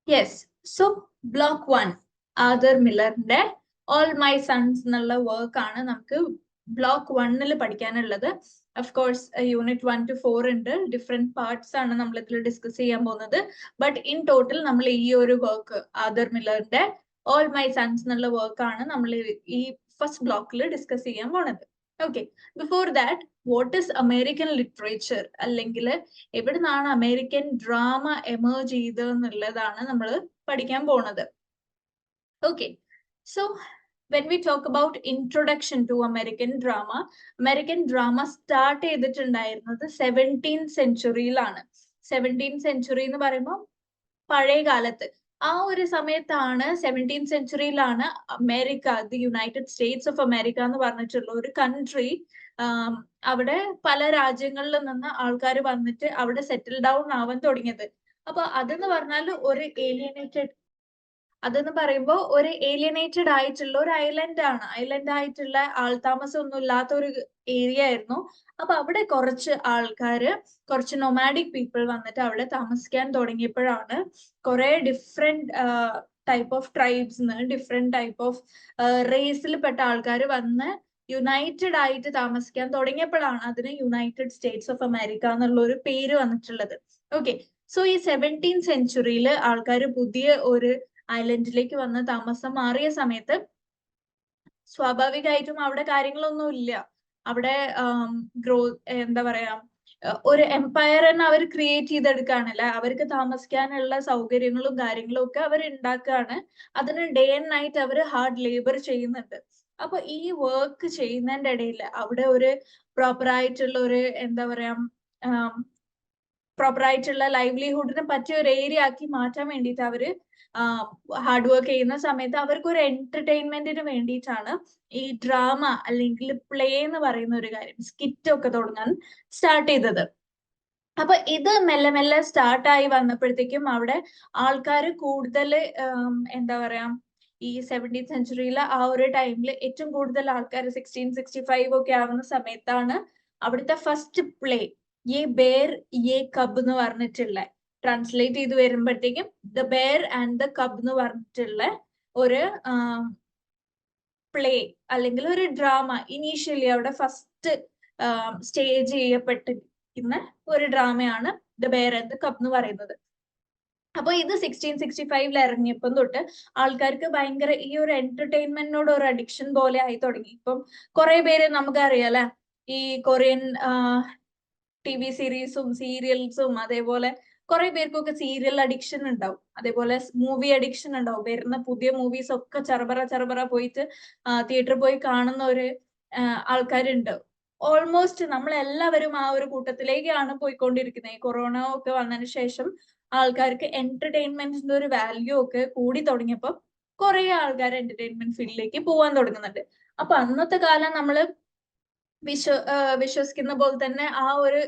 Yes. So block 1 Arthur മില്ലറിന്റെ all my sons എന്നുള്ള work ആണ് നമുക്ക് ബ്ലോക്ക് 1 പഠിക്കാനുള്ളത്. ഓഫ് കോഴ്സ് യൂണിറ്റ് 1 to 4 ഉണ്ട്. ഡിഫറെന്റ് പാർട്സ് ആണ് നമ്മൾ ഇതിൽ ഡിസ്കസ് ചെയ്യാൻ പോകുന്നത്. ബട്ട് ഇൻ ടോട്ടൽ നമ്മൾ ഈ ഒരു വർക്ക് ആദർ മില്ലറിന്റെ ഓൾ മൈ സൺസ് എന്നുള്ള വർക്ക് ആണ് നമ്മൾ ഈ ഫസ്റ്റ് ബ്ലോക്കിൽ ഡിസ്കസ് ചെയ്യാൻ പോണത്. Okay, before that what is American literature, അല്ലെങ്കിൽ എവിടെ നിന്നാണ് അമേരിക്കൻ ഡ്രാമ എമേർജ് ചെയ്തതെന്നുള്ളതാണ് നമ്മൾ പഠിക്കാൻ പോണത്. Okay, so when we talk about introduction to American drama start ചെയ്തിട്ടുണ്ടായിരുന്നത് 17th സെഞ്ചുറിയിലാണ്. 17th സെഞ്ചുറി എന്ന് പറയുമ്പോൾ പഴയ കാലത്ത് ആ ഒരു സമയത്താണ് 17th സെഞ്ചുറിയിലാണ് America, the United States of America എന്ന് പറഞ്ഞിട്ടുള്ള ഒരു കൺട്രി, അവിടെ പല രാജ്യങ്ങളിൽ നിന്ന് ആൾക്കാർ വന്നിട്ട് അവിടെ സെറ്റിൽ ഡൗൺ ആവാൻ തുടങ്ങിയത്. അപ്പൊ അതെന്ന് പറഞ്ഞാൽ അതെന്ന് പറയുമ്പോൾ ഒരു ഏലിയനേറ്റഡ് ആയിട്ടുള്ള ഒരു ഐലൻഡ് ആയിട്ടുള്ള ആൾതാമസം ഒന്നും ഇല്ലാത്ത ഒരു ഏരിയ ആയിരുന്നു. അപ്പൊ അവിടെ കുറച്ച് നൊമാഡിക് പീപ്പിൾ വന്നിട്ട് അവിടെ താമസിക്കാൻ തുടങ്ങിയപ്പോഴാണ് കുറെ different type of tribes, different type of റേസിൽപ്പെട്ട ആൾക്കാർ വന്ന് യുണൈറ്റഡ് ആയിട്ട് താമസിക്കാൻ തുടങ്ങിയപ്പോഴാണ് അതിന് യുണൈറ്റഡ് സ്റ്റേറ്റ്സ് ഓഫ് അമേരിക്ക എന്നുള്ള ഒരു പേര് വന്നിട്ടുള്ളത്. ഓക്കെ, സോ ഈ 17th സെഞ്ചുറിയിൽ ആൾക്കാർ പുതിയ ഒരു ഐലൻഡിലേക്ക് വന്ന് താമസം മാറിയ സമയത്ത് സ്വാഭാവികമായിട്ടും അവിടെ കാര്യങ്ങളൊന്നും ഇല്ല. അവിടെ എന്താ പറയാ, ഒരു എംപയർ തന്നെ അവർ ക്രിയേറ്റ് ചെയ്തെടുക്കുകയാണല്ലേ. അവർക്ക് താമസിക്കാനുള്ള സൗകര്യങ്ങളും കാര്യങ്ങളും ഒക്കെ അവർ ഉണ്ടാക്കുകയാണ്. അതിന് ഡേ ആൻഡ് നൈറ്റ് അവർ ഹാർഡ് ലേബർ ചെയ്യുന്നുണ്ട്. അപ്പൊ ഈ വർക്ക് ചെയ്യുന്നതിന്റെ ഇടയിൽ അവിടെ ഒരു പ്രോപ്പർ ആയിട്ടുള്ള ഒരു എന്താ പറയാ, പ്രോപ്പർ ആയിട്ടുള്ള ലൈവ്ലിഹുഡിന് പറ്റിയ ഒരു ഏരിയ ആക്കി മാറ്റാൻ വേണ്ടിയിട്ട് അവര് ഹാർഡ് വർക്ക് ചെയ്യുന്ന സമയത്ത് അവർക്ക് ഒരു എന്റർടൈൻമെന്റിന് വേണ്ടിയിട്ടാണ് ഈ ഡ്രാമ അല്ലെങ്കിൽ പ്ലേ എന്ന് പറയുന്ന ഒരു കാര്യം, സ്കിറ്റ് ഒക്കെ തുടങ്ങാൻ സ്റ്റാർട്ട് ചെയ്തത്. അപ്പൊ ഇത് മെല്ലെ മെല്ലെ സ്റ്റാർട്ടായി വന്നപ്പോഴത്തേക്കും അവിടെ ആൾക്കാർ കൂടുതൽ എന്താ പറയാ, ഈ 17th സെഞ്ചുറിയിലെ ആ ഒരു ടൈമിൽ ഏറ്റവും കൂടുതൽ ആൾക്കാർ 1665 ഒക്കെ ആവുന്ന സമയത്താണ് അവിടുത്തെ ഫസ്റ്റ് പ്ലേ യേ ബേർ യേ കബ് എന്ന് പറഞ്ഞിട്ടുള്ള, ട്രാൻസ്ലേറ്റ് ചെയ്ത് വരുമ്പോഴത്തേക്കും ദ ബെയർ ആൻഡ് ദ കബ് എന്ന് പറഞ്ഞിട്ടുള്ള ഒരു പ്ലേ അല്ലെങ്കിൽ ഒരു ഡ്രാമ ഇനീഷ്യലി അവിടെ ഫസ്റ്റ് സ്റ്റേജ് ചെയ്യപ്പെട്ടിരിക്കുന്ന ഒരു ഡ്രാമയാണ് ദ ബെയർ ആൻഡ് ദ കബ് എന്ന് പറയുന്നത്. അപ്പൊ ഇത് 1665 ഇറങ്ങിയപ്പം തൊട്ട് ആൾക്കാർക്ക് ഭയങ്കര ഈ ഒരു എന്റർടൈൻമെന്റിനോട് ഒരു അഡിക്ഷൻ പോലെ ആയി തുടങ്ങി. ഇപ്പം കുറെ പേര് നമുക്കറിയാലേ, ഈ കൊറിയൻ TV സീരീസും സീരിയൽസും അതേപോലെ കുറെ പേർക്കൊക്കെ സീരിയൽ അഡിക്ഷൻ ഉണ്ടാവും, അതേപോലെ മൂവി അഡിക്ഷൻ ഉണ്ടാവും. വരുന്ന പുതിയ മൂവീസ് ഒക്കെ ചെറുപറ പോയിട്ട് തിയേറ്ററിൽ പോയി കാണുന്ന ഒരു ആൾക്കാരുണ്ട്. ഓൾമോസ്റ്റ് നമ്മളെല്ലാവരും ആ ഒരു കൂട്ടത്തിലേക്കാണ് പോയിക്കൊണ്ടിരിക്കുന്നത്. ഈ കൊറോണ ഒക്കെ വന്നതിന് ശേഷം ആൾക്കാർക്ക് എന്റർടൈൻമെന്റിന്റെ ഒരു വാല്യൂ ഒക്കെ കൂടി തുടങ്ങിയപ്പോൾ കുറെ ആൾക്കാർ എന്റർടൈൻമെന്റ് ഫീൽഡിലേക്ക് പോകാൻ തുടങ്ങുന്നുണ്ട്. അപ്പൊ അന്നത്തെ കാലം നമ്മള് വിശ്വസിക്കുന്ന പോലെ തന്നെ ആ ഒരു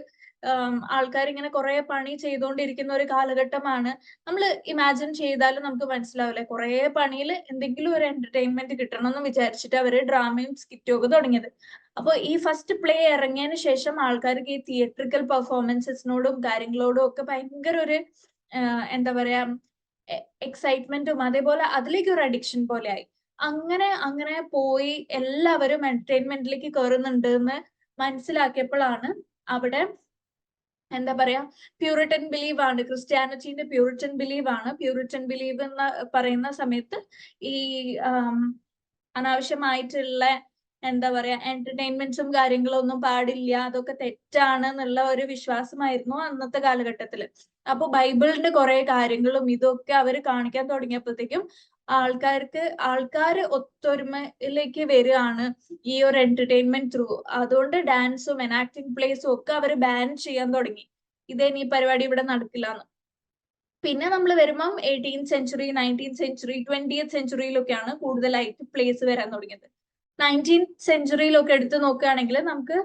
ആൾക്കാർ ഇങ്ങനെ കുറെ പണി ചെയ്തുകൊണ്ടിരിക്കുന്ന ഒരു കാലഘട്ടമാണ്. നമ്മൾ ഇമാജിൻ ചെയ്താലും നമുക്ക് മനസ്സിലാവില്ലേ, കുറെ പണിയിൽ എന്തെങ്കിലും ഒരു എന്റർടൈൻമെന്റ് കിട്ടണം എന്ന് വിചാരിച്ചിട്ട് അവര് ഡ്രാമയും സ്കിറ്റും ഒക്കെ തുടങ്ങിയത്. അപ്പൊ ഈ ഫസ്റ്റ് പ്ലേ ഇറങ്ങിയതിന് ശേഷം ആൾക്കാർക്ക് ഈ തിയേറ്ററിക്കൽ പെർഫോമൻസസിനോടും കാര്യങ്ങളോടും ഒക്കെ ഭയങ്കര ഒരു എന്താ പറയാ, എക്സൈറ്റ്മെന്റും അതേപോലെ അതിലേക്ക് ഒരു അഡിക്ഷൻ പോലെ ആയി. അങ്ങനെ പോയി എല്ലാവരും എന്റർടൈൻമെന്റിലേക്ക് കയറുന്നുണ്ട് എന്ന് മനസ്സിലാക്കിയപ്പോഴാണ് അവിടെ എന്താ പറയാ, പ്യൂരിറ്റൻ ബിലീവ് ആണ്, ക്രിസ്ത്യാനിറ്റിന്റെ പ്യൂരിറ്റൻ ബിലീവ് ആണ്. പ്യൂരിറ്റൻ ബിലീവ് എന്ന് പറയുന്ന സമയത്ത് ഈ അനാവശ്യമായിട്ടുള്ള എന്താ പറയാ എന്റർടൈൻമെന്റ്സും കാര്യങ്ങളും ഒന്നും പാടില്ല, അതൊക്കെ തെറ്റാണ് എന്നുള്ള ഒരു വിശ്വാസമായിരുന്നു അന്നത്തെ കാലഘട്ടത്തില്. അപ്പൊ ബൈബിളിന്റെ കുറെ കാര്യങ്ങളും ഇതൊക്കെ അവര് കാണിക്കാൻ തുടങ്ങിയപ്പോഴത്തേക്കും ആൾക്കാര് ഒത്തൊരുമയിലേക്ക് വരികയാണ് ഈ ഒരു എന്റർടൈൻമെന്റ് ത്രൂ. അതുകൊണ്ട് ഡാൻസും എനാക്ടിങ് പ്ലേസും ഒക്കെ അവർ ബാൻ ചെയ്യാൻ തുടങ്ങി. ഇതേനി പരിപാടി ഇവിടെ നടക്കില്ലാന്ന്. പിന്നെ നമ്മൾ വരുമ്പം 18th century, 19th century, 20th സെഞ്ചുറിയിലൊക്കെയാണ് കൂടുതലായിട്ട് പ്ലേസ് വരാൻ തുടങ്ങിയത്. 19th സെഞ്ചുറിയിലൊക്കെ എടുത്തു നോക്കുകയാണെങ്കിൽ നമുക്ക്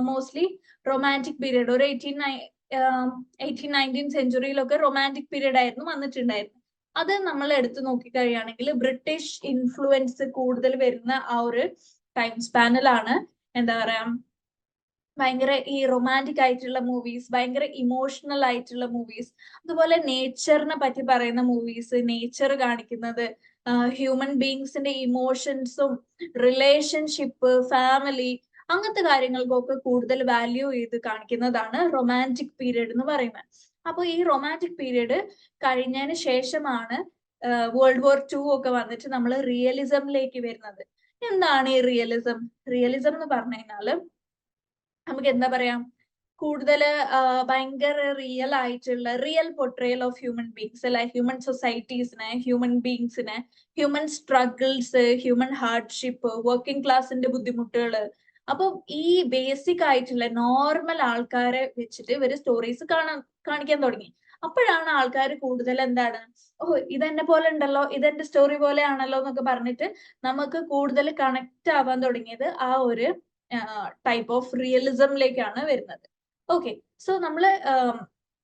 മോസ്റ്റ്ലി റൊമാൻറ്റിക് പീരീഡ്, ഒരു 1819 സെഞ്ചുറിയിലൊക്കെ റൊമാൻറ്റിക് പീരീഡ് ആയിരുന്നു വന്നിട്ടുണ്ടായിരുന്നു. അത് നമ്മൾ എടുത്തു നോക്കിക്കഴിയുകയാണെങ്കിൽ ബ്രിട്ടീഷ് ഇൻഫ്ലുവൻസ് കൂടുതൽ വരുന്ന ആ ഒരു ടൈം സ്പാനിലാണ് എന്താ പറയാ ഭയങ്കര ഈ റൊമാൻറ്റിക് ആയിട്ടുള്ള മൂവീസ്, ഭയങ്കര ഇമോഷണൽ ആയിട്ടുള്ള മൂവീസ്, അതുപോലെ നേച്ചറിനെ പറ്റി പറയുന്ന മൂവീസ്, നേച്ചർ കാണിക്കുന്നത്, ഹ്യൂമൻ ബീങ്സിന്റെ ഇമോഷൻസും റിലേഷൻഷിപ്പ്, ഫാമിലി, അങ്ങനത്തെ കാര്യങ്ങൾക്കൊക്കെ കൂടുതൽ വാല്യൂ ചെയ്ത് കാണിക്കുന്നതാണ് റൊമാൻറ്റിക് പീരീഡ് എന്ന് പറയുന്നത്. അപ്പോൾ ഈ റൊമാൻറ്റിക് പീരീഡ് കഴിഞ്ഞതിന് ശേഷമാണ് വേൾഡ് വാർ 2 ഒക്കെ വന്നിട്ട് നമ്മൾ റിയലിസമിലേക്ക് വരുന്നത്. എന്താണ് ഈ റിയലിസം? റിയലിസം എന്ന് പറഞ്ഞു കഴിഞ്ഞാല് നമുക്ക് എന്താ പറയാ, കൂടുതൽ ഭയങ്കര റിയൽ ആയിട്ടുള്ള real portrayal of human beings, അല്ലെ, ഹ്യൂമൻ സൊസൈറ്റീസിനെ, ഹ്യൂമൻ ബീങ്സിനെ, human struggles, human hardship, working ക്ലാസിന്റെ ബുദ്ധിമുട്ടുകൾ. അപ്പൊ ഈ ബേസിക് ആയിട്ടുള്ള നോർമൽ ആൾക്കാരെ വെച്ചിട്ട് ഇവര് സ്റ്റോറീസ് കാണിക്കാൻ തുടങ്ങി. അപ്പോഴാണ് ആൾക്കാർ കൂടുതൽ എന്താണ്, ഓ ഇതെന്നെ പോലെ ഉണ്ടല്ലോ, ഇതെന്റെ സ്റ്റോറി പോലെ ആണല്ലോ എന്നൊക്കെ പറഞ്ഞിട്ട് നമുക്ക് കൂടുതൽ കണക്ട് ആവാൻ തുടങ്ങിയത് ആ ഒരു ടൈപ്പ് ഓഫ് റിയലിസമിലേക്കാണ് വരുന്നത്. ഓക്കെ, സോ നമ്മൾ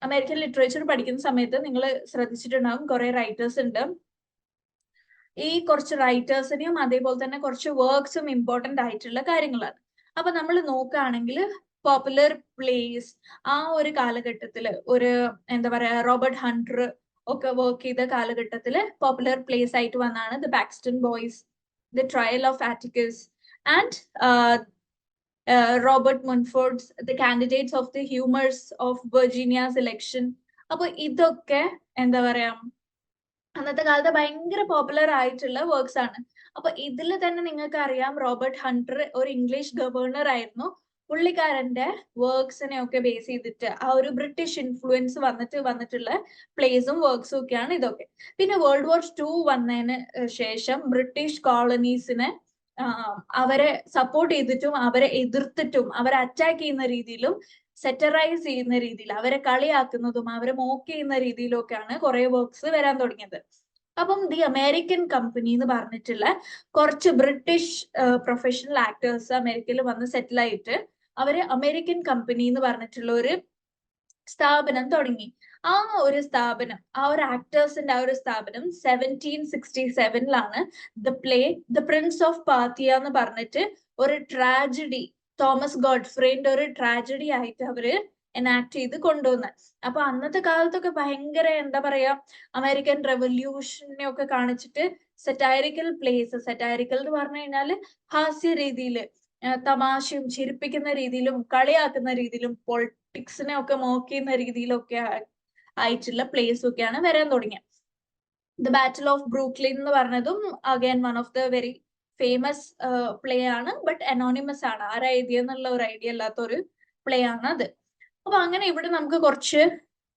അമേരിക്കൻ ലിറ്ററേച്ചർ പഠിക്കുന്ന സമയത്ത് നിങ്ങൾ ശ്രദ്ധിച്ചിട്ടുണ്ടാകും കുറെ റൈറ്റേഴ്സ് ഉണ്ട്. ഈ കുറച്ച് റൈറ്റേഴ്സിനെയും അതേപോലെ തന്നെ കുറച്ച് വർക്ക്സും ഇമ്പോർട്ടന്റ് ആയിട്ടുള്ള കാര്യങ്ങളാണ്. അപ്പൊ നമ്മൾ നോക്കുകയാണെങ്കിൽ പോപ്പുലർ പ്ലേസ് ആ ഒരു കാലഘട്ടത്തില്, ഒരു എന്താ പറയാ, റോബർട്ട് ഹണ്ടർ ഒക്കെ വർക്ക് ചെയ്ത കാലഘട്ടത്തില് പോപ്പുലർ പ്ലേസ് ആയിട്ട് വന്നാണ് the Paxton boys, the trial of Atticus and Robert Munford's the candidates of the humours of Virginia's election. അപ്പൊ ഇതൊക്കെ എന്താ പറയാ, അന്നത്തെ കാലത്ത് ഭയങ്കര പോപ്പുലർ ആയിട്ടുള്ള വർക്ക്സ് ആണ്. അപ്പൊ ഇതിൽ തന്നെ നിങ്ങൾക്ക് അറിയാം, റോബർട്ട് ഹണ്ടർ ഒരു ഇംഗ്ലീഷ് ഗവർണർ ആയിരുന്നു. പുള്ളിക്കാരന്റെ വർക്ക്സിനെ ഒക്കെ ബേസ് ചെയ്തിട്ട് ആ ഒരു ബ്രിട്ടീഷ് ഇൻഫ്ലുവൻസ് വന്നിട്ടുള്ള പ്ലേസും വർക്ക്സും ഒക്കെയാണ് ഇതൊക്കെ. പിന്നെ വേൾഡ് വാർ 2 വന്നതിന് ശേഷം ബ്രിട്ടീഷ് കോളനീസിനെ അവരെ സപ്പോർട്ട് ചെയ്തിട്ടും അവരെ എതിർത്തിട്ടും അവരെ അറ്റാക്ക് ചെയ്യുന്ന രീതിയിലും സെറ്ററൈസ് ചെയ്യുന്ന രീതിയിൽ അവരെ കളിയാക്കുന്നതും അവരെ മോക്ക് ചെയ്യുന്ന രീതിയിലും ഒക്കെയാണ് കുറെ വർക്ക്സ് വരാൻ തുടങ്ങിയത്. അപ്പം ദി അമേരിക്കൻ കമ്പനി എന്ന് പറഞ്ഞിട്ടുള്ള കുറച്ച് ബ്രിട്ടീഷ് പ്രൊഫഷണൽ ആക്ടേഴ്സ് അമേരിക്കയിൽ വന്ന് സെറ്റിൽ ആയിട്ട് അവര് അമേരിക്കൻ കമ്പനി എന്ന് പറഞ്ഞിട്ടുള്ള ഒരു സ്ഥാപനം തുടങ്ങി. ആ ഒരു സ്ഥാപനം, ആ ഒരു ആക്ടേഴ്സിന്റെ ആ ഒരു സ്ഥാപനം 1767 the play the prince of Parthia എന്ന് പറഞ്ഞിട്ട് ഒരു ട്രാജഡി, തോമസ് ഗോഡ്ഫ്രേന്റെ ഒരു ട്രാജഡി ആയിട്ട് അവര് എനാക്ട് ചെയ്ത് കൊണ്ടുവന്ന്. അപ്പൊ അന്നത്തെ കാലത്തൊക്കെ ഭയങ്കര എന്താ പറയാ, അമേരിക്കൻ റെവല്യൂഷനെ ഒക്കെ കാണിച്ചിട്ട് സെറ്റൈറിക്കൽ പ്ലേസ്, സെറ്റൈറിക്കൽ എന്ന് പറഞ്ഞു കഴിഞ്ഞാല് ഹാസ്യ രീതിയില്, തമാശയും ചിരിപ്പിക്കുന്ന രീതിയിലും കളിയാക്കുന്ന രീതിയിലും പൊളിറ്റിക്സിനെ ഒക്കെ മോക്ക് ചെയ്യുന്ന രീതിയിലൊക്കെ ആയിട്ടുള്ള പ്ലേസ് ഒക്കെയാണ് വരാൻ തുടങ്ങിയത്. ദ ബാറ്റിൽ ഓഫ് ബ്രൂക്ലിൻ എന്ന് പറഞ്ഞതും again one of the very famous play ആണ്, ബട്ട് അനോണിമസ് ആണ്, ആരാ എഴുതിയെന്നുള്ള ഒരു ഐഡിയ അല്ലാത്ത ഒരു പ്ലേ ആണ് അത്. അപ്പൊ അങ്ങനെ ഇവിടെ നമുക്ക് കുറച്ച്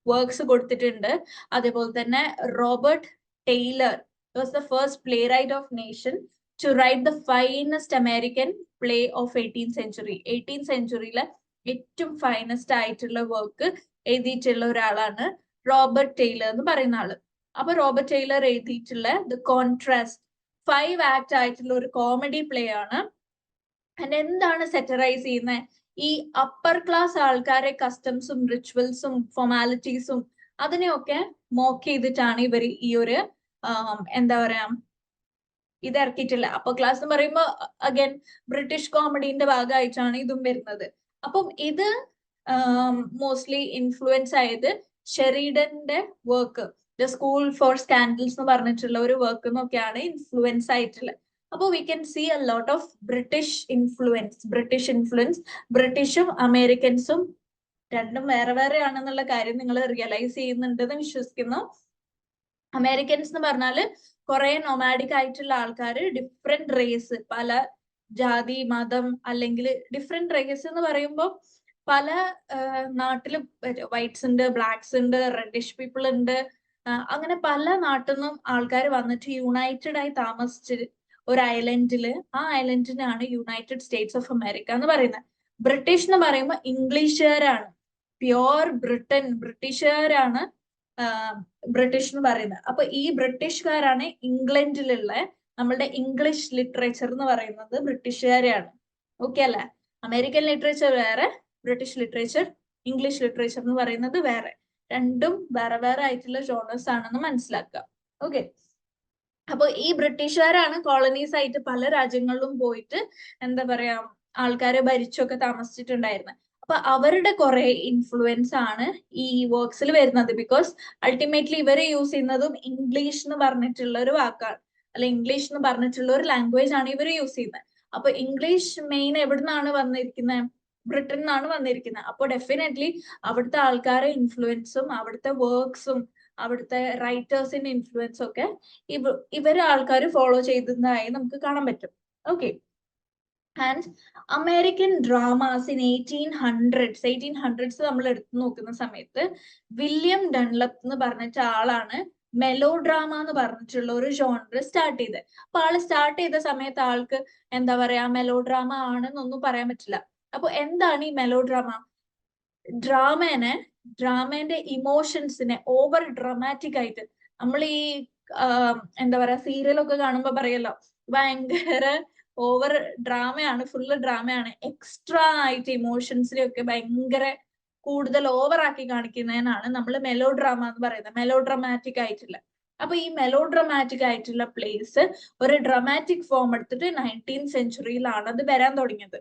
വർക്ക്സ് കൊടുത്തിട്ടുണ്ട്. അതേപോലെ തന്നെ Robert Taylor was the first playwright of nation to write the finest American play of 18th century. 18th centuryയിലെ ഏറ്റവും ഫൈനസ്റ്റ് ആയിട്ടുള്ള വർക്ക് എഴുതിയിട്ടുള്ള ഒരാളാണ് റോബർട്ട് ടെയ്ലർ എന്ന് പറയുന്ന ആള്. അപ്പൊ റോബർട്ട് ടെയ്ലർ എഴുതിയിട്ടുള്ള ദ കോൺട്രാസ്റ്റ് 5 ആക്ട് ആയിട്ടുള്ള ഒരു കോമഡി പ്ലേ ആണ്. അതിന് എന്താണ് സെറ്ററൈസ് ചെയ്യുന്നത്, ഈ അപ്പർ ക്ലാസ് ആൾക്കാരെ കസ്റ്റംസും റിച്വൽസും ഫോർമാലിറ്റീസും അതിനെയൊക്കെ മോക്ക് ചെയ്തിട്ടാണ് ഇവർ ഈ ഒരു എന്താ പറയാ ഇത് ഇറക്കിയിട്ടില്ല. അപ്പർ ക്ലാസ് എന്ന് പറയുമ്പോൾ അഗൈൻ ബ്രിട്ടീഷ് കോമഡിന്റെ ഭാഗമായിട്ടാണ് ഇതും വരുന്നത്. അപ്പം ഇത് മോസ്റ്റ്ലി ഇൻഫ്ലുവൻസ് ആയത് ഷെറിഡന്റെ work, the school for scandals എന്ന് പറഞ്ഞിട്ടുള്ള ഒരു വർക്ക് എന്നൊക്കെയാണ് ഇൻഫ്ലുവൻസ് ആയിട്ടുള്ളത്. അപ്പോൾ we can see a lot of British influence. ബ്രിട്ടീഷും അമേരിക്കൻസും രണ്ടും വേറെ വേറെ ആണെന്നുള്ള കാര്യം നിങ്ങൾ റിയലൈസ് ചെയ്യുന്നുണ്ടെന്ന് വിശ്വസിക്കുന്നു. അമേരിക്കൻസ് എന്ന് പറഞ്ഞാല് കുറെ നൊമാഡിക് ആയിട്ടുള്ള ആൾക്കാര്, ഡിഫറെന്റ് റേസ്, പല ജാതി മതം അല്ലെങ്കിൽ ഡിഫറെന്റ് റേസ് എന്ന് പറയുമ്പോൾ പല നാട്ടില് വൈറ്റ്സ് ഉണ്ട്, ബ്ലാക്സ് ഉണ്ട്, റെഡിഷ് പീപ്പിൾ ഉണ്ട്, അങ്ങനെ പല നാട്ടിൽ നിന്നും ആൾക്കാർ വന്നിട്ട് യുണൈറ്റഡ് ആയി താമസിച്ച് ഒരു ഐലൻഡില്, ആ ഐലൻഡിനാണ് യുണൈറ്റഡ് സ്റ്റേറ്റ്സ് ഓഫ് അമേരിക്ക എന്ന് പറയുന്നത്. ബ്രിട്ടീഷ് എന്ന് പറയുമ്പോൾ ഇംഗ്ലീഷുകാരാണ്, പ്യോർ ബ്രിട്ടീഷുകാരാണ് ബ്രിട്ടീഷ് എന്ന് പറയുന്നത്. അപ്പൊ ഈ ബ്രിട്ടീഷുകാരാണ് ഇംഗ്ലണ്ടിലുള്ള നമ്മളുടെ ഇംഗ്ലീഷ് ലിറ്ററേച്ചർ എന്ന് പറയുന്നത് ബ്രിട്ടീഷുകാരെയാണ്. ഓക്കെ അല്ലെ? അമേരിക്കൻ ലിറ്ററേച്ചർ വേറെ, ബ്രിട്ടീഷ് ലിറ്ററേച്ചർ, ഇംഗ്ലീഷ് ലിറ്ററേച്ചർ എന്ന് പറയുന്നത് വേറെ. രണ്ടും വേറെ വേറെ ആയിട്ടുള്ള ജോണേഴ്സ് ആണെന്ന് മനസ്സിലാക്കുക. ഓക്കെ, അപ്പൊ ഈ ബ്രിട്ടീഷുകാരാണ് കോളനീസ് ആയിട്ട് പല രാജ്യങ്ങളിലും പോയിട്ട് എന്താ പറയാ ആൾക്കാര് ഭരിച്ചൊക്കെ താമസിച്ചിട്ടുണ്ടായിരുന്നത്. അപ്പൊ അവരുടെ കുറെ ഇൻഫ്ലുവൻസ് ആണ് ഈ വർക്ക്സിൽ വരുന്നത്. ബിക്കോസ് അൾട്ടിമേറ്റ്ലി ഇവര് യൂസ് ചെയ്യുന്നതും ഇംഗ്ലീഷ് എന്ന് പറഞ്ഞിട്ടുള്ള ഒരു വാക്കാണ്, അല്ല ഇംഗ്ലീഷ് എന്ന് പറഞ്ഞിട്ടുള്ള ഒരു ലാംഗ്വേജ് ആണ് ഇവർ യൂസ് ചെയ്യുന്നത്. അപ്പൊ ഇംഗ്ലീഷ് മെയിൻ എവിടുന്നാണ് വന്നിരിക്കുന്നത്? ബ്രിട്ടൻ നിന്നാണ് വന്നിരിക്കുന്നത്. അപ്പോൾ ഡെഫിനറ്റ്ലി അവിടുത്തെ ആൾക്കാരെ ഇൻഫ്ലുവൻസും അവിടുത്തെ വർക്ക്സും അവിടുത്തെ റൈറ്റേഴ്സിന്റെ ഇൻഫ്ലുവൻസും ഒക്കെ ഇവര് ആൾക്കാർ ഫോളോ ചെയ്തതായി നമുക്ക് കാണാൻ പറ്റും. Okay. And American dramas in 1800s നമ്മൾ എടുത്തു നോക്കുന്ന സമയത്ത് വില്യം ഡൺലപ്പ് എന്ന് പറഞ്ഞിട്ട ആളാണ് മെലോ ഡ്രാമ എന്ന് പറഞ്ഞിട്ടുള്ള ഒരു ജോണർ സ്റ്റാർട്ട് ചെയ്തത്. അപ്പൊ ആള് സ്റ്റാർട്ട് ചെയ്ത സമയത്ത് ആൾക്ക് എന്താ പറയാ മെലോ ഡ്രാമ ആണെന്നൊന്നും പറയാൻ പറ്റില്ല. അപ്പൊ എന്താണ് ഈ മെലോ ഡ്രാമ? ഡ്രാമേന്റെ ഇമോഷൻസിനെ ഓവർ ഡ്രാമാറ്റിക് ആയിട്ട്, നമ്മൾ ഈ എന്താ പറയാ സീരിയലൊക്കെ കാണുമ്പോ പറയല്ലോ ഭയങ്കര ഓവർ ഡ്രാമയാണ്, ഫുള്ള് ഡ്രാമയാണ്, എക്സ്ട്രാ ആയിട്ട് ഇമോഷൻസിനെയൊക്കെ ഭയങ്കര കൂടുതൽ ഓവർ ആക്കി കാണിക്കുന്നതിനാണ് നമ്മൾ മെലോ ഡ്രാമ എന്ന് പറയുന്നത്, മെലോ ഡ്രാമാറ്റിക് ആയിട്ടുള്ള. അപ്പൊ ഈ മെലോ ഡ്രാമാറ്റിക് ആയിട്ടുള്ള പ്ലേസ് ഒരു ഡ്രാമാറ്റിക് ഫോം എടുത്തിട്ട് 19th സെഞ്ചുറിയിലാണ് അത് വരാൻ തുടങ്ങിയത്.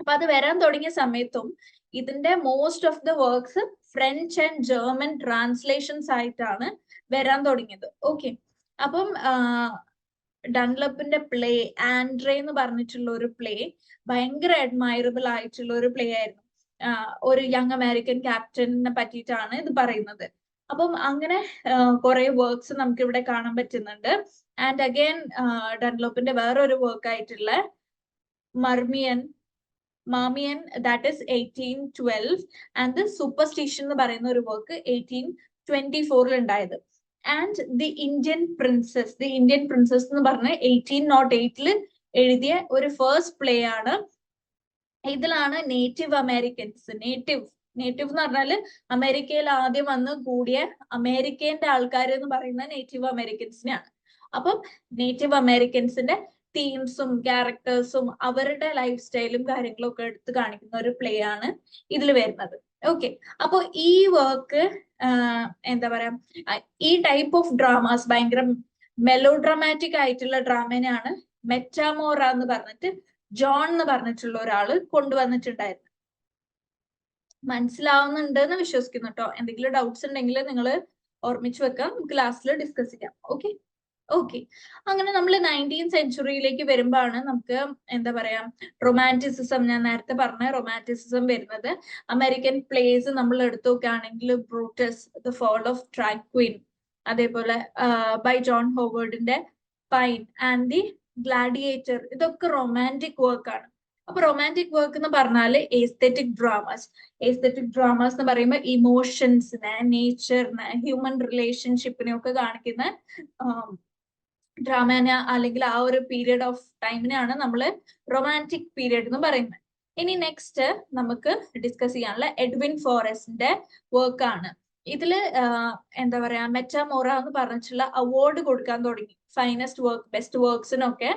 അപ്പൊ അത് വരാൻ തുടങ്ങിയ സമയത്തും ഇതിന്റെ most of the works French and German translations ആയിട്ടാണ് വരാൻ തുടങ്ങിയത്. ഓക്കെ. അപ്പം ഡൺലപ്പിന്റെ പ്ലേ ആൻഡ്രേ എന്ന് പറഞ്ഞിട്ടുള്ള ഒരു പ്ലേ ഭയങ്കര അഡ്മയറബിൾ ആയിട്ടുള്ള ഒരു പ്ലേ ആയിരുന്നു. ഒരു യങ് അമേരിക്കൻ ക്യാപ്റ്റനെ പറ്റിയിട്ടാണ് ഇത് പറയുന്നത്. അപ്പം അങ്ങനെ കുറെ വർക്ക്സ് നമുക്ക് ഇവിടെ കാണാൻ പറ്റുന്നുണ്ട്. ആൻഡ് അഗൈൻ ഡൺലോപ്പിന്റെ വേറൊരു വർക്ക് ആയിട്ടുള്ള മാമിയൻ that is 1812 and the superstition എന്ന് പറയുന്ന ഒരു വർക്ക് 1824 ഉണ്ടായത്. ആൻഡ് ദി ഇന്ത്യൻ പ്രിൻസസ് എന്ന് പറഞ്ഞ 1808 എഴുതിയ ഒരു ഫസ്റ്റ് പ്ലേ ആണ്. ഇതിലാണ് നേറ്റീവ് അമേരിക്കൻസ്, നേറ്റീവ് എന്ന് പറഞ്ഞാല് അമേരിക്കയിൽ ആദ്യം വന്ന് കൂടിയ അമേരിക്കന്റെ ആൾക്കാർ എന്ന് പറയുന്ന നേറ്റീവ് അമേരിക്കൻസിനെയാണ്. അപ്പം നേറ്റീവ് അമേരിക്കൻസിന്റെ തീംസും ക്യാരക്ടേഴ്സും അവരുടെ ലൈഫ് സ്റ്റൈലും കാര്യങ്ങളും ഒക്കെ എടുത്ത് കാണിക്കുന്ന ഒരു പ്ലേ ആണ് ഇതിൽ വരുന്നത്. ഓക്കെ. അപ്പൊ ഈ വർക്ക് എന്താ പറയാ ഈ ടൈപ്പ് ഓഫ് ഡ്രാമാസ് ഭയങ്കര മെലോ ഡ്രാമാറ്റിക് ആയിട്ടുള്ള ഡ്രാമേനെയാണ് മെറ്റാമോറ എന്ന് പറഞ്ഞിട്ട് ജോൺ എന്ന് പറഞ്ഞിട്ടുള്ള ഒരാള് കൊണ്ടുവന്നിട്ടുണ്ടായിരുന്നു. മനസ്സിലാവുന്നുണ്ട് എന്ന് വിശ്വസിക്കുന്നു കേട്ടോ. എന്തെങ്കിലും ഡൗട്ട്സ് ഉണ്ടെങ്കിൽ നിങ്ങൾ ഓർമ്മിച്ചു വെക്കാം, നമുക്ക് ലാസ്റ്റിൽ ഡിസ്കസ് ചെയ്യാം. ഓക്കെ. അങ്ങനെ നമ്മൾ 19th സെഞ്ചുറിയിലേക്ക് വരുമ്പോഴാണ് നമുക്ക് എന്താ പറയാ റൊമാൻറ്റിസിസം, ഞാൻ നേരത്തെ പറഞ്ഞ റൊമാൻറ്റിസിസം വരുന്നത്. അമേരിക്കൻ പ്ലേസ് നമ്മൾ എടുത്തു നോക്കുകയാണെങ്കിൽ Brutus, the fall of Tarquin, അതേപോലെ ബൈ ജോൺ ഹോവേർഡിന്റെ പൈൻ ആൻഡ് ദി ഗ്ലാഡിയേറ്റർ, ഇതൊക്കെ റൊമാൻറ്റിക് വർക്കാണ്. അപ്പൊ റൊമാൻറ്റിക് വർക്ക് എന്ന് പറഞ്ഞാല് എസ്തെറ്റിക് ഡ്രാമാസ് എന്ന് പറയുമ്പോൾ ഇമോഷൻസിനെ, നേച്ചറിനെ, ഹ്യൂമൻ റിലേഷൻഷിപ്പിനെ ഒക്കെ കാണിക്കുന്ന ഡ്രാമേന അല്ലെങ്കിൽ ആ ഒരു പീരിയഡ് ഓഫ് ടൈമിനെയാണ് നമ്മൾ റൊമാൻറ്റിക് പീരിയഡ് എന്ന് പറയുന്നത്. ഇനി നെക്സ്റ്റ് നമുക്ക് ഡിസ്കസ് ചെയ്യാനുള്ള എഡ്വിൻ ഫോറസ്റ്റിന്റെ വർക്കാണ്. ഇതില് എന്താ പറയാ മെറ്റാമോറ എന്ന് പറഞ്ഞിട്ടുള്ള അവാർഡ് കൊടുക്കാൻ തുടങ്ങി. ഫൈനസ്റ്റ് വർക്ക്, ബെസ്റ്റ് വർക്ക്സിനൊക്കെ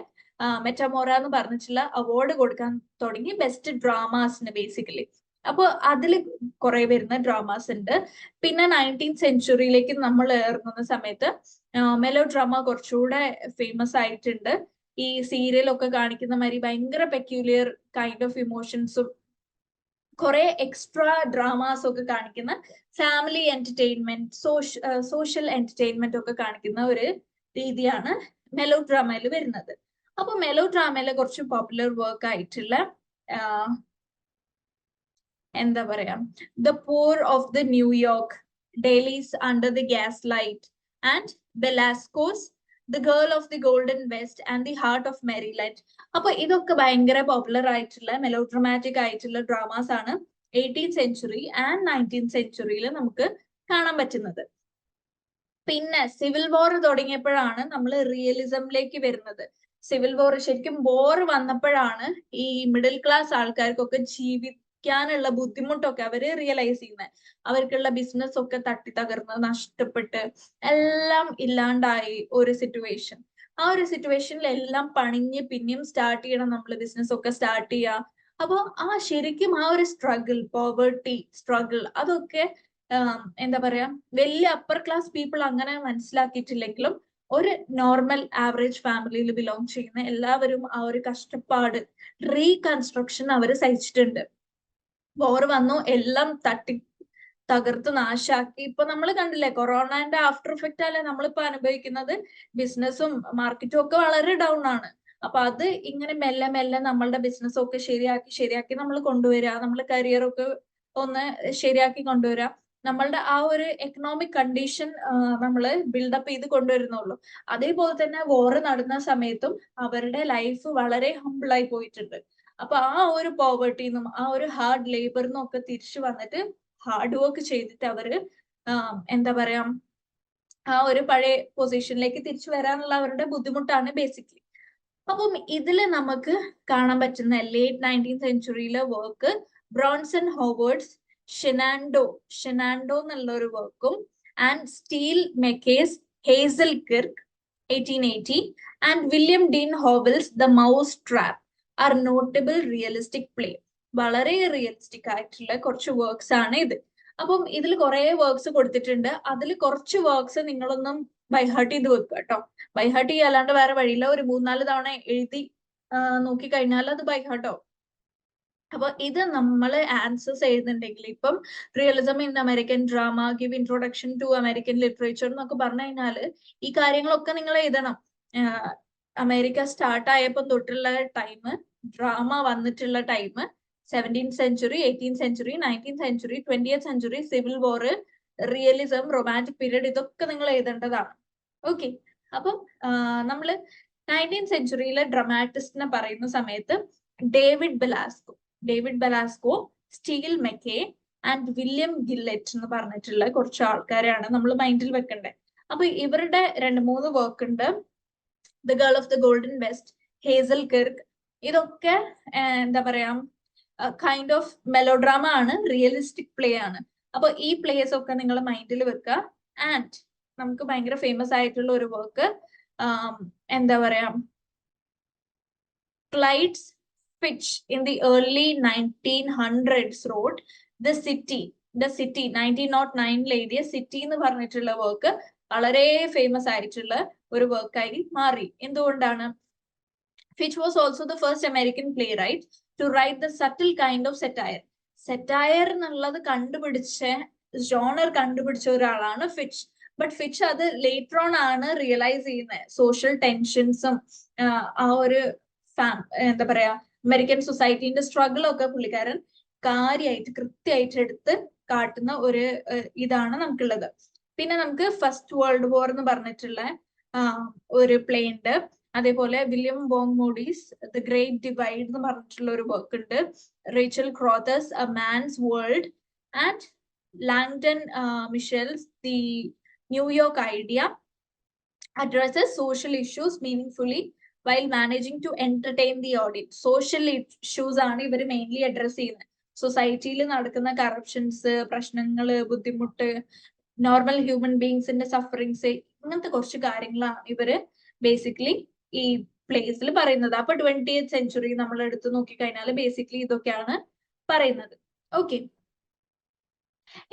മെറ്റാമോറ എന്ന് പറഞ്ഞിട്ടുള്ള അവാർഡ് കൊടുക്കാൻ തുടങ്ങി, ബെസ്റ്റ് ഡ്രാമാസിന് ബേസിക്കലി. അപ്പൊ അതിൽ കുറെ വരുന്ന ഡ്രാമാസ് ഉണ്ട്. പിന്നെ 19th സെഞ്ചുറിയിലേക്ക് നമ്മൾ ഇറങ്ങുന്ന സമയത്ത് മെലോ ഡ്രാമ കുറച്ചുകൂടെ ഫേമസ് ആയിട്ടുണ്ട്. ഈ സീരിയലൊക്കെ കാണിക്കുന്ന മാതിരി ഭയങ്കര പെക്യൂലിയർ കൈൻഡ് ഓഫ് ഇമോഷൻസും കുറെ എക്സ്ട്രാ ഡ്രാമാസ് ഒക്കെ കാണിക്കുന്ന, ഫാമിലി എന്റർടൈൻമെന്റ്, സോഷ്യൽ എന്റർടൈൻമെന്റ് ഒക്കെ കാണിക്കുന്ന ഒരു രീതിയാണ് മെലോ ഡ്രാമയിൽ വരുന്നത്. അപ്പൊ മെലോ ഡ്രാമയിലെ കുറച്ച് പോപ്പുലർ വർക്ക് ആയിട്ടുള്ള എന്താ പറയാ the poor of the New York, Daly's under the gas light and Belasco's, the girl of the golden west and the heart of Maryland. അപ്പൊ ഇതൊക്കെ ഭയങ്കര പോപ്പുലർ ആയിട്ടുള്ള മെലോ ഡ്രാമാറ്റിക് ആയിട്ടുള്ള ഡ്രാമാസ് ആണ് 18th സെഞ്ചുറി ആൻഡ് 19th സെഞ്ചുറിയിൽ നമുക്ക് കാണാൻ പറ്റുന്നത്. പിന്നെ സിവിൽ വാർ തുടങ്ങിയപ്പോഴാണ് നമ്മൾ റിയലിസമിലേക്ക് വരുന്നത്. സിവിൽ വാർ ശരിക്കും വാർ വന്നപ്പോഴാണ് ഈ മിഡിൽ ക്ലാസ് ആൾക്കാർക്കൊക്കെ ജീവിക്കാനുള്ള ബുദ്ധിമുട്ടൊക്കെ അവര് റിയലൈസ് ചെയ്യുന്നത്. അവർക്കുള്ള ബിസിനസ് ഒക്കെ തട്ടി തകർന്ന് നഷ്ടപ്പെട്ട് എല്ലാം ഇല്ലാണ്ടായി ഒരു സിറ്റുവേഷൻ. ആ ഒരു സിറ്റുവേഷനിൽ എല്ലാം പണിഞ്ഞ് പിന്നെയും സ്റ്റാർട്ട് ചെയ്യണം, നമ്മൾ ബിസിനസ് ഒക്കെ സ്റ്റാർട്ട് ചെയ്യുക. അപ്പൊ ശരിക്കും ആ ഒരു സ്ട്രഗിൾ, പോവർട്ടി സ്ട്രഗിൾ, അതൊക്കെ എന്താ പറയാ വലിയ അപ്പർ ക്ലാസ് പീപ്പിൾ അങ്ങനെ മനസ്സിലാക്കിയിട്ടില്ലെങ്കിലും ഒരു നോർമൽ ആവറേജ് ഫാമിലിയിൽ ബിലോങ് ചെയ്യുന്ന എല്ലാവരും ആ ഒരു കഷ്ടപ്പാട് റീകൺസ്ട്രക്ഷൻ അവർ സഹിച്ചിട്ടുണ്ട്. വോർ വന്നു, എല്ലാം തകർത്ത് നാശാക്കി. ഇപ്പൊ നമ്മൾ കണ്ടില്ലേ, കൊറോണന്റെ ആഫ്റ്റർ ഇഫക്റ്റ് അല്ലേ നമ്മളിപ്പോ അനുഭവിക്കുന്നത്. ബിസിനസ്സും മാർക്കറ്റും ഒക്കെ വളരെ ഡൗൺ ആണ്. അപ്പൊ അത് ഇങ്ങനെ മെല്ലെ മെല്ലെ നമ്മളുടെ ബിസിനസ് ഒക്കെ ശരിയാക്കി നമ്മൾ കൊണ്ടുവരിക, നമ്മൾ കരിയറൊക്കെ ഒന്ന് ശരിയാക്കി കൊണ്ടുവരിക. നമ്മളുടെ ആ ഒരു എക്കണോമിക് കണ്ടീഷൻ നമ്മൾ ബിൽഡപ്പ് ചെയ്ത് കൊണ്ടുവരുന്നുള്ളൂ. അതേപോലെ തന്നെ വോറ് നടന്ന സമയത്തും അവരുടെ ലൈഫ് വളരെ ഹംബിളായി പോയിട്ടുണ്ട്. അപ്പൊ ആ ഒരു പോവർട്ടിന്നും ആ ഒരു ഹാർഡ് ലേബറിന്നും ഒക്കെ തിരിച്ചു വന്നിട്ട് ഹാർഡ് വർക്ക് ചെയ്തിട്ട് അവര് എന്താ പറയാ, ആ ഒരു പഴയ പൊസിഷനിലേക്ക് തിരിച്ചു വരാനുള്ള അവരുടെ ബുദ്ധിമുട്ടാണ് ബേസിക്കലി. അപ്പം ഇതില് നമുക്ക് കാണാൻ പറ്റുന്ന ലേറ്റ് 19th സെഞ്ചുറിയിലെ വർക്ക് ബ്രോൺസൺ ഹോവേർഡ്സ് ഷെനാൻഡോ എന്നുള്ള ഒരു വർക്കും and Steele MacKaye's Hazel Kirke 1880 and William Dean Howells the mouse trap are notable realistic play. വളരെ റിയലിസ്റ്റിക് ആയിട്ടുള്ള കുറച്ച് വർക്ക്സ് ആണ് ഇത്. അപ്പം ഇതിൽ കുറെ വർക്ക്സ് കൊടുത്തിട്ടുണ്ട്. അതിൽ കുറച്ച് വർക്ക്സ് നിങ്ങളൊന്നും ബൈഹാർട്ട് ചെയ്ത് വെക്കുക കേട്ടോ. ബൈഹാർട്ട് ചെയ്യാല്ലാണ്ട് വേറെ വഴിയില്ല. ഒരു 3-4 തവണ എഴുതി നോക്കി കഴിഞ്ഞാൽ അത് ബൈഹാർട്ടാവും. അപ്പൊ ഇത് നമ്മൾ ആൻസേഴ്സ് എഴുതുന്നുണ്ടെങ്കിൽ ഇപ്പം realism in American drama, give introduction to American literature എന്നൊക്കെ പറഞ്ഞു കഴിഞ്ഞാൽ ഈ കാര്യങ്ങളൊക്കെ നിങ്ങൾ എഴുതണം. അമേരിക്ക സ്റ്റാർട്ട് ആയപ്പോൾ തൊട്ടുള്ള ടൈം, ഡ്രാമ വന്നിട്ടുള്ള time, 17th century, 18th century, 19th century, 20th century, civil വാർ, റിയലിസം, റൊമാൻറ്റിക് പീരീഡ്, ഇതൊക്കെ നിങ്ങൾ എഴുതേണ്ടതാണ്. ഓക്കെ. അപ്പം നമ്മൾ 19th സെഞ്ചുറിയിലെ ഡ്രമാറ്റിസ്റ്റിനെ പറയുന്ന സമയത്ത് David Belasco, Steele MacKaye and William Gillette എന്ന് പറഞ്ഞിട്ടുള്ള കുറച്ച് ആൾക്കാരെയാണ് നമ്മൾ മൈൻഡിൽ വെക്കേണ്ടത്. അപ്പൊ ഇവരുടെ 2-3 വർക്ക് ഉണ്ട്. The girl of the golden west, Hazel Kirke. ഇതൊക്കെ എന്താ പറയാ, കൈൻഡ് ഓഫ് മെലോഡ്രാമ ആണ്, റിയലിസ്റ്റിക് പ്ലേ ആണ്. അപ്പൊ ഈ പ്ലേസ് ഒക്കെ നിങ്ങൾ മൈൻഡിൽ വെക്കുക. ആൻഡ് നമുക്ക് ഭയങ്കര ഫേമസ് ആയിട്ടുള്ള ഒരു വർക്ക് എന്താ പറയാ, Clyde Fitch in the early 1900s wrote The City 1909 എഴുതിയ സിറ്റി എന്ന് പറഞ്ഞിട്ടുള്ള വർക്ക് വളരെ ഫേമസ് ആയിട്ടുള്ള ഒരു വർക്കായി മാറി. എന്തുകൊണ്ടാണ്? Fitch was also the first American playwright to write the subtle kind of satire എന്നുള്ളത് ജോണർ കണ്ടുപിടിച്ച ഒരാളാണ് ഫിച്ച്. ബട്ട് ഫിച്ച് അത് ലേറ്റർ ഓൺ ആണ് റിയലൈസ് ചെയ്യുന്നത്. സോഷ്യൽ ടെൻഷൻസും ആ ഒരു എന്താ പറയാ, അമേരിക്കൻ സൊസൈറ്റിന്റെ സ്ട്രഗിൾ ഒക്കെ പുള്ളിക്കാരൻ കാര്യമായിട്ട് കൃത്യമായിട്ട് എടുത്ത് കാട്ടുന്ന ഒരു ഇതാണ് നമുക്കുള്ളത്. പിന്നെ നമുക്ക് ഫസ്റ്റ് വേൾഡ് വാർ എന്ന് പറഞ്ഞിട്ടുള്ള ഒരു പ്ലേ ഉണ്ട്. അതേപോലെ William Vaughn Moody's the great divide എന്ന് പറഞ്ഞിട്ടുള്ള ഒരു വർക്ക് ഉണ്ട്. Rachel Crothers a man's world and Langdon Mitchell's the New York idea addresses social issues meaningfully while managing to entertain the audience. Social issues ആണ് ഇവർ mainly address ചെയ്യുന്നത്. സൊസൈറ്റിയിൽ നടക്കുന്ന corruptions, പ്രശ്നങ്ങള്, ബുദ്ധിമുട്ട്, നോർമൽ ഹ്യൂമൻ ബീങ്സിന്റെ സഫറിങ്സ്, ഇങ്ങനത്തെ കുറച്ച് കാര്യങ്ങളാണ് ഇവര് ബേസിക്കലി ഈ പ്ലേസിൽ പറയുന്നത്. അപ്പൊ 20th സെഞ്ചുറി നമ്മൾ എടുത്തു നോക്കിക്കഴിഞ്ഞാൽ ബേസിക്കലി ഇതൊക്കെയാണ് പറയുന്നത്. ഓക്കെ.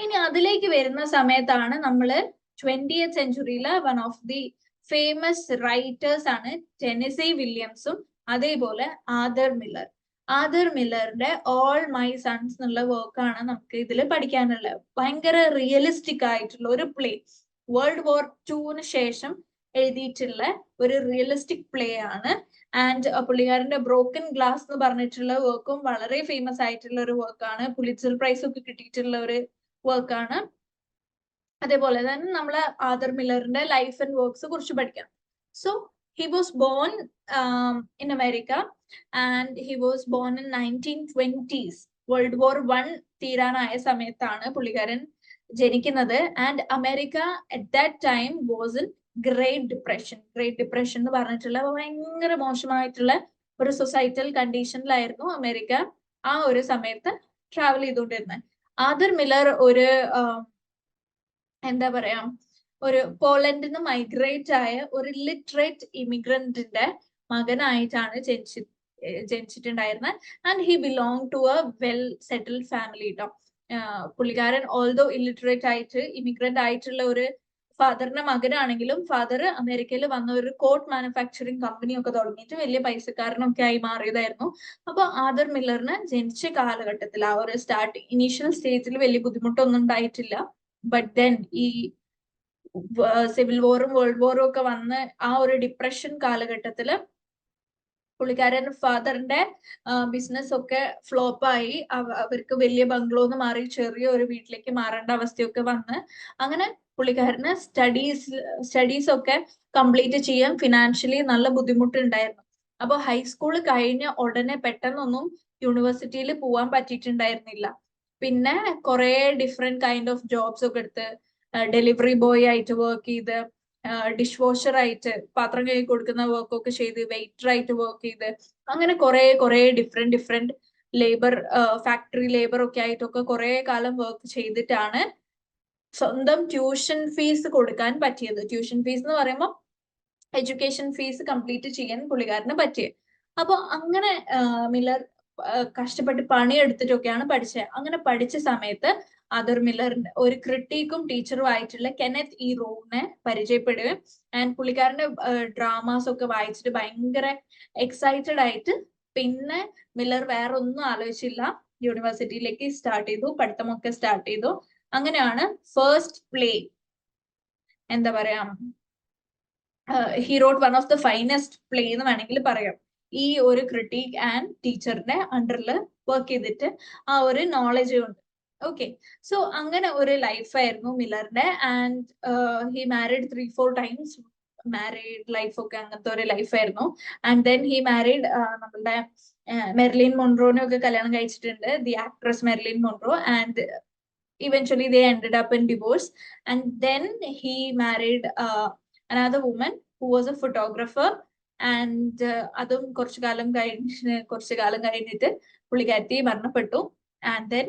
ഇനി അതിലേക്ക് വരുന്ന സമയത്താണ് നമ്മള് 20th സെഞ്ചുറിയിലെ one of the famous writers ആണ് ടെന്നസി വില്യംസും അതേപോലെ ആദർ മില്ലറിന്റെ ഓൾ മൈ സൺസ് എന്നുള്ള വർക്കാണ് നമുക്ക് ഇതിൽ പഠിക്കാനുള്ളത്. ഭയങ്കര റിയലിസ്റ്റിക് ആയിട്ടുള്ള ഒരു പ്ലേ, വേൾഡ് വാർ 2 ശേഷം എഴുതിയിട്ടുള്ള ഒരു റിയലിസ്റ്റിക് പ്ലേ ആണ്. ആൻഡ് പുള്ളിക്കാരന്റെ ബ്രോക്കൺ ഗ്ലാസ് എന്ന് പറഞ്ഞിട്ടുള്ള വർക്കും വളരെ ഫേമസ് ആയിട്ടുള്ള ഒരു വർക്കാണ്. പുലിറ്റ്സർ പ്രൈസ് ഒക്കെ കിട്ടിയിട്ടുള്ള ഒരു വർക്കാണ്. അതേപോലെ തന്നെ നമ്മൾ ആദർ മില്ലറിന്റെ ലൈഫ് ആൻഡ് വർക്ക്സ് കുറിച്ച് പഠിക്കാം. So he was born in America and he was born in 1920s. World war 1 തീരാനായ സമയത്താണ് പുള്ളിക്കാരൻ ജനിക്കുന്നത്. And America at that time was in great depression എന്ന് പറഞ്ഞിട്ടുള്ള ഭയങ്കര മോശമായിട്ടുള്ള ഒരു സൊസൈറ്റൽ കണ്ടീഷനിലായിരുന്നു അമേരിക്ക ആ ഒരു സമയത്ത് ട്രാവൽ ചെയ്തുകൊണ്ടിരുന്നത്. ആദർ മില്ലർ ഒരു എന്താ പറയാ, ഒരു പോളണ്ടിൽ നിന്ന് മൈഗ്രേറ്റ് ആയ ഒരു ലിറ്ററേറ്റ് ഇമിഗ്രന്റിന്റെ മകനായിട്ടാണ് ജനിച്ചിട്ടുണ്ടായിരുന്നത്. And he belong to a well settled family കേട്ടോ. പുള്ളിക്കാരൻ ഓൾദോ ഇല്ലിറ്ററേറ്റ് ആയിട്ട് ഇമിഗ്രന്റ് ആയിട്ടുള്ള ഒരു ഫാദറിന്റെ മകനാണെങ്കിലും ഫാദർ അമേരിക്കയിൽ വന്ന ഒരു കോട്ട് മാനുഫാക്ചറിങ് കമ്പനി ഒക്കെ തുടങ്ങിയിട്ട് വലിയ പൈസക്കാരനൊക്കെ ആയി മാറിയതായിരുന്നു. അപ്പൊ ആദർ മില്ലറിന് ജനിച്ച കാലഘട്ടത്തിൽ ആ ഒരു ഇനീഷ്യൽ സ്റ്റേജിൽ വലിയ ബുദ്ധിമുട്ടൊന്നും ഉണ്ടായിട്ടില്ല. ബട്ട് ദെൻ ഈ സിവിൽ വാറും വേൾഡ് വാറും ഒക്കെ വന്ന് ആ ഒരു ഡിപ്രഷൻ കാലഘട്ടത്തില് പുള്ളിക്കാരൻ ഫാദറിന്റെ ബിസിനസ് ഒക്കെ ഫ്ലോപ്പായി. അവർക്ക് വലിയ ബംഗ്ലോന്ന് മാറി ചെറിയ ഒരു വീട്ടിലേക്ക് മാറേണ്ട അവസ്ഥയൊക്കെ വന്ന് അങ്ങനെ പുള്ളിക്കാരന് സ്റ്റഡീസ് ഒക്കെ കംപ്ലീറ്റ് ചെയ്യാൻ ഫിനാൻഷ്യലി നല്ല ബുദ്ധിമുട്ടുണ്ടായിരുന്നു. അപ്പൊ ഹൈസ്കൂൾ കഴിഞ്ഞ ഉടനെ പെട്ടെന്നൊന്നും യൂണിവേഴ്സിറ്റിയിൽ പോവാൻ പറ്റിയിട്ടുണ്ടായിരുന്നില്ല. പിന്നെ കുറെ ഡിഫറെന്റ് കൈൻഡ് ഓഫ് ജോബ്സ് ഒക്കെ എടുത്ത് ഡെലിവറി ബോയ് ആയിട്ട് വർക്ക് ചെയ്ത്, ഡിഷ് വാഷർ ആയിട്ട് പാത്രം കഴുകി കൊടുക്കുന്ന വർക്കൊക്കെ ചെയ്ത്, വെയിറ്റർ ആയിട്ട് വർക്ക് ചെയ്ത്, അങ്ങനെ കുറെ ഡിഫറെന്റ് ലേബർ ഫാക്ടറി ലേബർ ഒക്കെ ആയിട്ടൊക്കെ കുറെ കാലം വർക്ക് ചെയ്തിട്ടാണ് സ്വന്തം ട്യൂഷൻ ഫീസ് കൊടുക്കാൻ പറ്റിയത്. ട്യൂഷൻ ഫീസ് എന്ന് പറയുമ്പോൾ എഡ്യൂക്കേഷൻ ഫീസ് കംപ്ലീറ്റ് ചെയ്യാൻ പുള്ളിക്കാരന് പറ്റിയത്. അപ്പൊ അങ്ങനെ മില്ലർ കഷ്ടപ്പെട്ട് പണിയെടുത്തിട്ടൊക്കെയാണ് പഠിച്ചത്. അങ്ങനെ പഠിച്ച സമയത്ത് ആദർ മില്ലറിന്റെ ഒരു ക്രിട്ടിക്കും ടീച്ചറും ആയിട്ടുള്ള കെനത്ത് ഇ റോവിനെ പരിചയപ്പെടുകയും ആൻഡ് പുള്ളിക്കാരന്റെ ഡ്രാമാസ് ഒക്കെ വായിച്ചിട്ട് ഭയങ്കര എക്സൈറ്റഡ് ആയിട്ട് പിന്നെ മില്ലർ വേറെ ഒന്നും ആലോചിച്ചില്ല, യൂണിവേഴ്സിറ്റിയിലേക്ക് സ്റ്റാർട്ട് ചെയ്തു, പഠിത്തമൊക്കെ സ്റ്റാർട്ട് ചെയ്തു. അങ്ങനെയാണ് ഫസ്റ്റ് പ്ലേ, എന്താ പറയാ, he wrote one of the finest play എന്ന് വേണമെങ്കിൽ പറയാം. ഈ ഒരു ക്രിട്ടിക് ആൻഡ് ടീച്ചറിന്റെ അണ്ടറിൽ വർക്ക് ചെയ്തിട്ട് ആ ഒരു നോളജ് ഉണ്ട്. ഓക്കെ, സോ അങ്ങനെ ഒരു ലൈഫായിരുന്നു മില്ലറിന്റെ. And he married 3-4 times. Married life ഒക്കെ അങ്ങനത്തെ ഒരു ലൈഫായിരുന്നു. ആൻഡ് ദെൻ ഹി മാരീഡ് നമ്മളുടെ മെർലിൻ മൊൺറോനെ ഒക്കെ കല്യാണം കഴിച്ചിട്ടുണ്ട്, the actress Marilyn Monroe. And eventually they ended up in divorce. And then he married another woman who was a photographer. And അതും കുറച്ചു കാലം കഴിഞ്ഞിട്ട് പുള്ളിക്കാരത്തി മരണപ്പെട്ടു. ആൻഡ് ദെൻ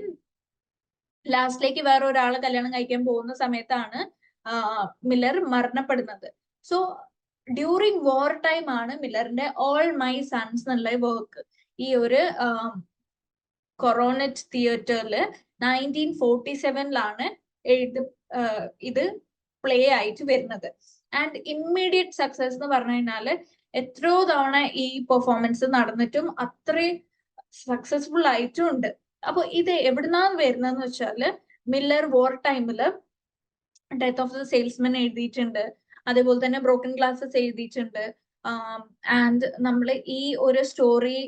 ലാസ്റ്റിലേക്ക് വേറെ ഒരാളെ കല്യാണം കഴിക്കാൻ പോകുന്ന സമയത്താണ് മില്ലർ മരണപ്പെടുന്നത്. സോ ഡ്യൂറിങ് വാർ ടൈം ആണ് മില്ലറിന്റെ ഓൾ മൈ സൺസ് എന്നുള്ള വർക്ക് ഈ ഒരു കൊറോണറ്റ് തിയേറ്ററിൽ 1947 ഇത് പ്ലേ ആയിട്ട് വരുന്നത്. ആൻഡ് ഇമ്മീഡിയറ്റ് സക്സസ് എന്ന് പറഞ്ഞു കഴിഞ്ഞാല് എത്രയോ തവണ ഈ പെർഫോമൻസ് നടന്നിട്ടും അത്രയും സക്സസ്ഫുൾ ആയിട്ടും ഉണ്ട്. അപ്പൊ ഇത് എവിടുന്നാണ് വരുന്നതെന്ന് വെച്ചാല് മില്ലർ വാർ ടൈമില് ഡെത്ത് ഓഫ് ദ സെയിൽസ്മാൻ എഴുതിയിട്ടുണ്ട്, അതേപോലെ തന്നെ ബ്രോക്കൺ ഗ്ലാസസ് എഴുതിയിട്ടുണ്ട്. ആൻഡ് നമ്മൾ ഈ ഒരു സ്റ്റോറി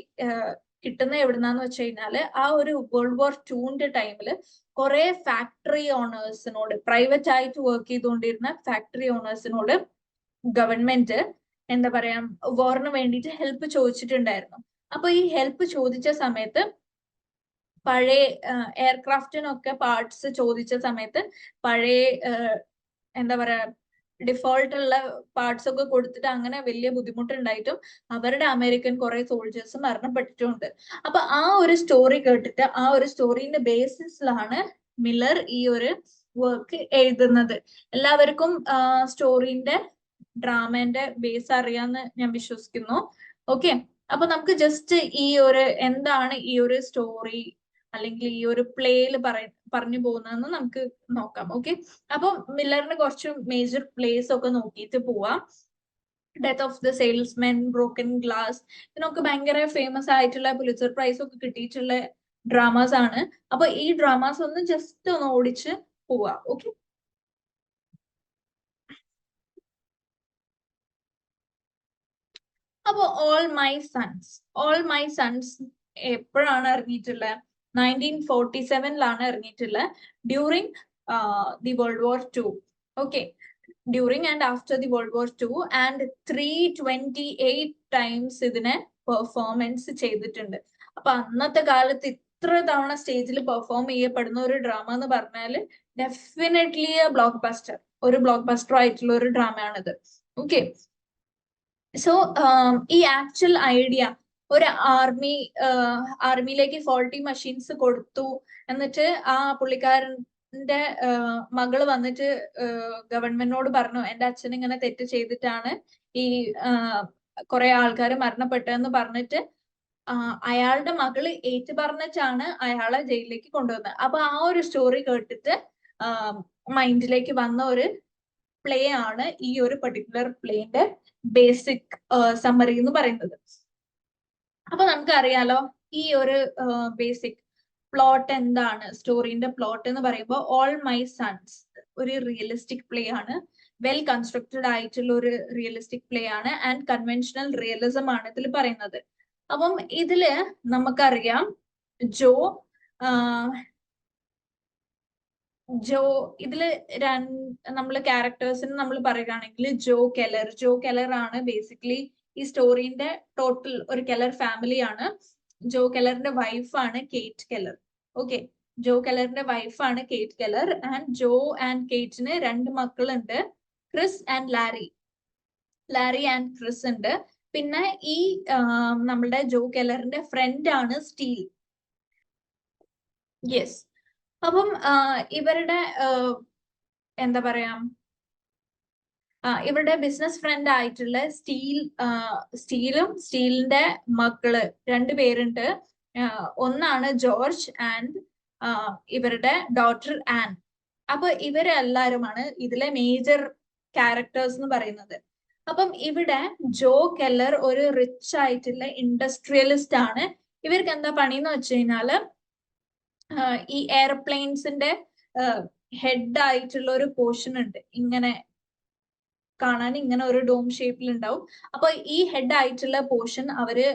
കിട്ടുന്ന എവിടുന്നാന്ന് വെച്ച് കഴിഞ്ഞാല് ആ ഒരു വേൾഡ് വാർ 2 ടൈമില് കുറെ ഫാക്ടറി ഓണേഴ്സിനോട്, പ്രൈവറ്റ് ആയിട്ട് വർക്ക് ചെയ്തുകൊണ്ടിരുന്ന ഫാക്ടറി ഓണേഴ്സിനോട് ഗവൺമെന്റ് എന്താ പറയാ വാറിന് വേണ്ടിയിട്ട് ഹെൽപ്പ് ചോദിച്ചിട്ടുണ്ടായിരുന്നു. അപ്പൊ ഈ ഹെൽപ്പ് ചോദിച്ച സമയത്ത് പഴയ എയർക്രാഫ്റ്റിനൊക്കെ പാർട്സ് ചോദിച്ച സമയത്ത് പഴയ എന്താ പറയാ ഡിഫോൾട്ട് ഉള്ള പാർട്സ് ഒക്കെ കൊടുത്തിട്ട് അങ്ങനെ വലിയ ബുദ്ധിമുട്ടുണ്ടായിട്ടും അവരുടെ അമേരിക്കൻ കുറെ സോൾജേഴ്സ് മരണപ്പെട്ടിട്ടുണ്ട്. അപ്പൊ ആ ഒരു സ്റ്റോറി കേട്ടിട്ട് ആ ഒരു സ്റ്റോറിന്റെ ബേസിസിലാണ് മില്ലർ ഈ ഒരു വർക്ക് എഴുതുന്നത്. എല്ലാവർക്കും സ്റ്റോറിന്റെ ഡ്രാമന്റെ ബേസ് അറിയാന്ന് ഞാൻ വിശ്വസിക്കുന്നു. ഓക്കെ, അപ്പൊ നമുക്ക് ജസ്റ്റ് ഈ ഒരു എന്താണ് ഈ ഒരു സ്റ്റോറി അല്ലെങ്കിൽ ഈ ഒരു പ്ലേയിൽ പറഞ്ഞു പോകുന്നതെന്ന് നമുക്ക് നോക്കാം. ഓക്കെ, അപ്പൊ മില്ലറിന് കുറച്ച് മേജർ പ്ലേസ് ഒക്കെ നോക്കിയിട്ട് പോവാം. Death of the salesman, broken glass, ഇതിനൊക്കെ ഭയങ്കര ഫേമസ് ആയിട്ടുള്ള പുലിറ്റ്സർ പ്രൈസ് ഒക്കെ കിട്ടിയിട്ടുള്ള ഡ്രാമാസ് ആണ്. അപ്പൊ ഈ ഡ്രാമാസ് ഒന്ന് ജസ്റ്റ് ഒന്ന് ഓടിച്ച് പോവാ. ഓക്കെ, അപ്പൊ ഓൾ മൈ സൺസ് എപ്പോഴാണ് ഇറങ്ങിയിട്ടുള്ളത്? 1947 ഇറങ്ങിയിട്ടുള്ളത്, during the world war 2. Okay, during and after the world war 2. And 328 times ഇതിനെ പെർഫോമൻസ് ചെയ്തിട്ടുണ്ട്. അപ്പൊ അന്നത്തെ കാലത്ത് ഇത്ര തവണ സ്റ്റേജിൽ പെർഫോം ചെയ്യപ്പെടുന്ന ഒരു ഡ്രാമ എന്ന് പറഞ്ഞാല് ഡെഫിനറ്റ്ലി ഒരു ബ്ലോക്ക് ബസ്റ്റർ ആയിട്ടുള്ള ഒരു ഡ്രാമയാണിത്. ഓക്കെ, സോ ഈ ആക്ച്വൽ ഐഡിയ ഒരു ആർമിയിലേക്ക് ഫോൾട്ടി മെഷീൻസ് കൊടുത്തു, എന്നിട്ട് ആ പുള്ളിക്കാരന്റെ മകള് വന്നിട്ട് ഗവൺമെന്റിനോട് പറഞ്ഞു എന്റെ അച്ഛൻ ഇങ്ങനെ തെറ്റ് ചെയ്തിട്ടാണ് ഈ കുറെ ആൾക്കാർ മരണപ്പെട്ടതെന്ന് പറഞ്ഞിട്ട് അയാളുടെ മകള് ഏറ്റു പറഞ്ഞിട്ടാണ് അയാളെ ജയിലിലേക്ക് കൊണ്ടുവന്നത്. അപ്പൊ ആ ഒരു സ്റ്റോറി കേട്ടിട്ട് മൈൻഡിലേക്ക് വന്ന ഒരു പ്ലേ ആണ് ഈ ഒരു പർട്ടിക്കുലർ പ്ലേന്റെ ബേസിക് സമ്മറി എന്ന് പറയുന്നത്. അപ്പൊ നമുക്കറിയാലോ ഈ ഒരു ബേസിക് പ്ലോട്ട് എന്താണ്, സ്റ്റോറിന്റെ പ്ലോട്ട് എന്ന് പറയുമ്പോൾ ഓൾ മൈ സൺസ് ഒരു റിയലിസ്റ്റിക് പ്ലേ ആണ്, വെൽ കൺസ്ട്രക്റ്റഡ് ആയിട്ടുള്ള ഒരു റിയലിസ്റ്റിക് പ്ലേ ആണ് ആൻഡ് കൺവെൻഷണൽ റിയലിസം ആണ് ഇതിൽ പറയുന്നത്. അപ്പം ഇതില് നമുക്കറിയാം ജോ ഇതില് നമ്മൾ ക്യാരക്ടേഴ്സിന് നമ്മൾ പറയുകയാണെങ്കിൽ ജോ കെലർ ആണ് ബേസിക്കലി ഈ സ്റ്റോറിന്റെ ടോട്ടൽ ഒരു കെലർ ഫാമിലി ആണ്. ജോ കെലറിന്റെ വൈഫാണ് കേറ്റ് കെലർ. ഓക്കെ, ജോ കെലറിന്റെ വൈഫാണ് കേറ്റ് കെലർ. ആൻഡ് ജോ ആൻഡ് കേറ്റിന് 2 മക്കളുണ്ട്, Chris and Larry and Chris ഉണ്ട്. പിന്നെ ഈ നമ്മളുടെ ജോ കെലറിന്റെ ഫ്രണ്ട് ആണ് സ്റ്റീൽ. യെസ്, അപ്പം ഇവരുടെ എന്താ പറയാ, ഇവരുടെ ബിസിനസ് ഫ്രണ്ട് ആയിട്ടുള്ള സ്റ്റീലിന്റെ മക്കള് 2 പേരുണ്ട്. ഒന്നാണ് ജോർജ് ആൻഡ് ഇവരുടെ ഡോട്ടർ ആൻ. അപ്പൊ ഇവരെല്ലാരുമാണ് ഇതിലെ മേജർ ക്യാരക്ടേഴ്സ് എന്ന് പറയുന്നത്. അപ്പം ഇവിടെ ജോ കെല്ലർ ഒരു റിച്ച് ആയിട്ടുള്ള ഇൻഡസ്ട്രിയലിസ്റ്റ് ആണ്. ഇവർക്ക് എന്താ പണി എന്ന് വെച്ച് കഴിഞ്ഞാല് ഈ എയർപ്ലെയിൻസിന്റെ ഹെഡ് ആയിട്ടുള്ള ഒരു പോർഷൻ ഉണ്ട്, ഇങ്ങനെ കാണാൻ ഇങ്ങനെ ഒരു ഡോം ഷേപ്പിൽ ഉണ്ടാവും. അപ്പൊ ഈ ഹെഡ് ആയിട്ടുള്ള പോർഷൻ അവര്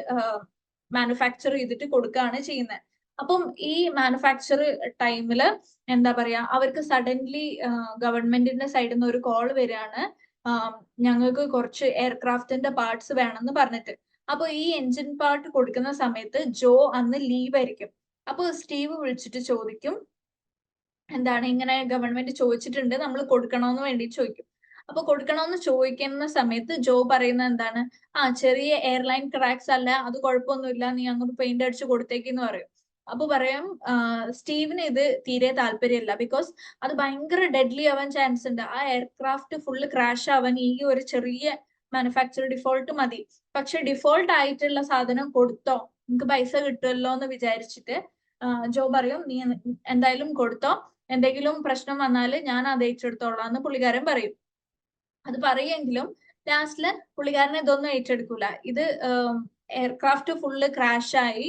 മാനുഫാക്ചർ ചെയ്തിട്ട് കൊടുക്കുകയാണ് ചെയ്യുന്നത്. അപ്പം ഈ മാനുഫാക്ചർ ടൈമില് എന്താ പറയാ, അവർക്ക് സഡൻലി ഗവൺമെന്റിന്റെ സൈഡിൽ നിന്ന് ഒരു കോൾ വരികയാണ്, ഞങ്ങൾക്ക് കുറച്ച് എയർക്രാഫ്റ്റിന്റെ പാർട്സ് വേണമെന്ന് പറഞ്ഞിട്ട്. അപ്പൊ ഈ എഞ്ചിൻ പാർട്ട് കൊടുക്കുന്ന സമയത്ത് ജോ അന്ന് ലീവ് ആയിരിക്കും. അപ്പൊ സ്റ്റീവ് വിളിച്ചിട്ട് ചോദിക്കും, എന്താണ് ഇങ്ങനെ ഗവൺമെന്റ് ചോദിച്ചിട്ടുണ്ട്, നമ്മൾ കൊടുക്കണമെന്ന് വേണ്ടി ചോദിക്കും. അപ്പൊ കൊടുക്കണമെന്ന് ചോദിക്കുന്ന സമയത്ത് ജോ പറയുന്നത് എന്താണ്, ചെറിയ എയർലൈൻ ക്രാക്സ് അല്ല, അത് കുഴപ്പമൊന്നുമില്ല, നീ അങ്ങോട്ട് പെയിന്റ് അടിച്ച് കൊടുത്തേക്കെന്ന് പറയും. അപ്പൊ പറയാം സ്റ്റീവിന് ഇത് തീരെ താല്പര്യമില്ല, ബിക്കോസ് അത് ഭയങ്കര ഡെഡ്ലി ആവാൻ ചാൻസ് ഉണ്ട്. ആ എയർക്രാഫ്റ്റ് ഫുള്ള് ക്രാഷ് ആവാൻ ഈ ഒരു ചെറിയ മാനുഫാക്ചർ ഡിഫോൾട്ട് മതി. പക്ഷെ ഡിഫോൾട്ട് ആയിട്ടുള്ള സാധനം കൊടുത്തോ, നമുക്ക് പൈസ കിട്ടുമല്ലോ എന്ന് വിചാരിച്ചിട്ട് ജോ പറയും, നീ എന്തായാലും കൊടുത്തോ, എന്തെങ്കിലും പ്രശ്നം വന്നാൽ ഞാൻ അത് ഏറ്റെടുത്തോളാം എന്ന് പുള്ളിക്കാരൻ പറയും. അത് പറയുമെങ്കിലും ലാസ്റ്റില് പുള്ളിക്കാരനെ ഇതൊന്നും ഏറ്റെടുക്കൂല. ഇത് എയർക്രാഫ്റ്റ് ഫുള്ള് ക്രാഷായി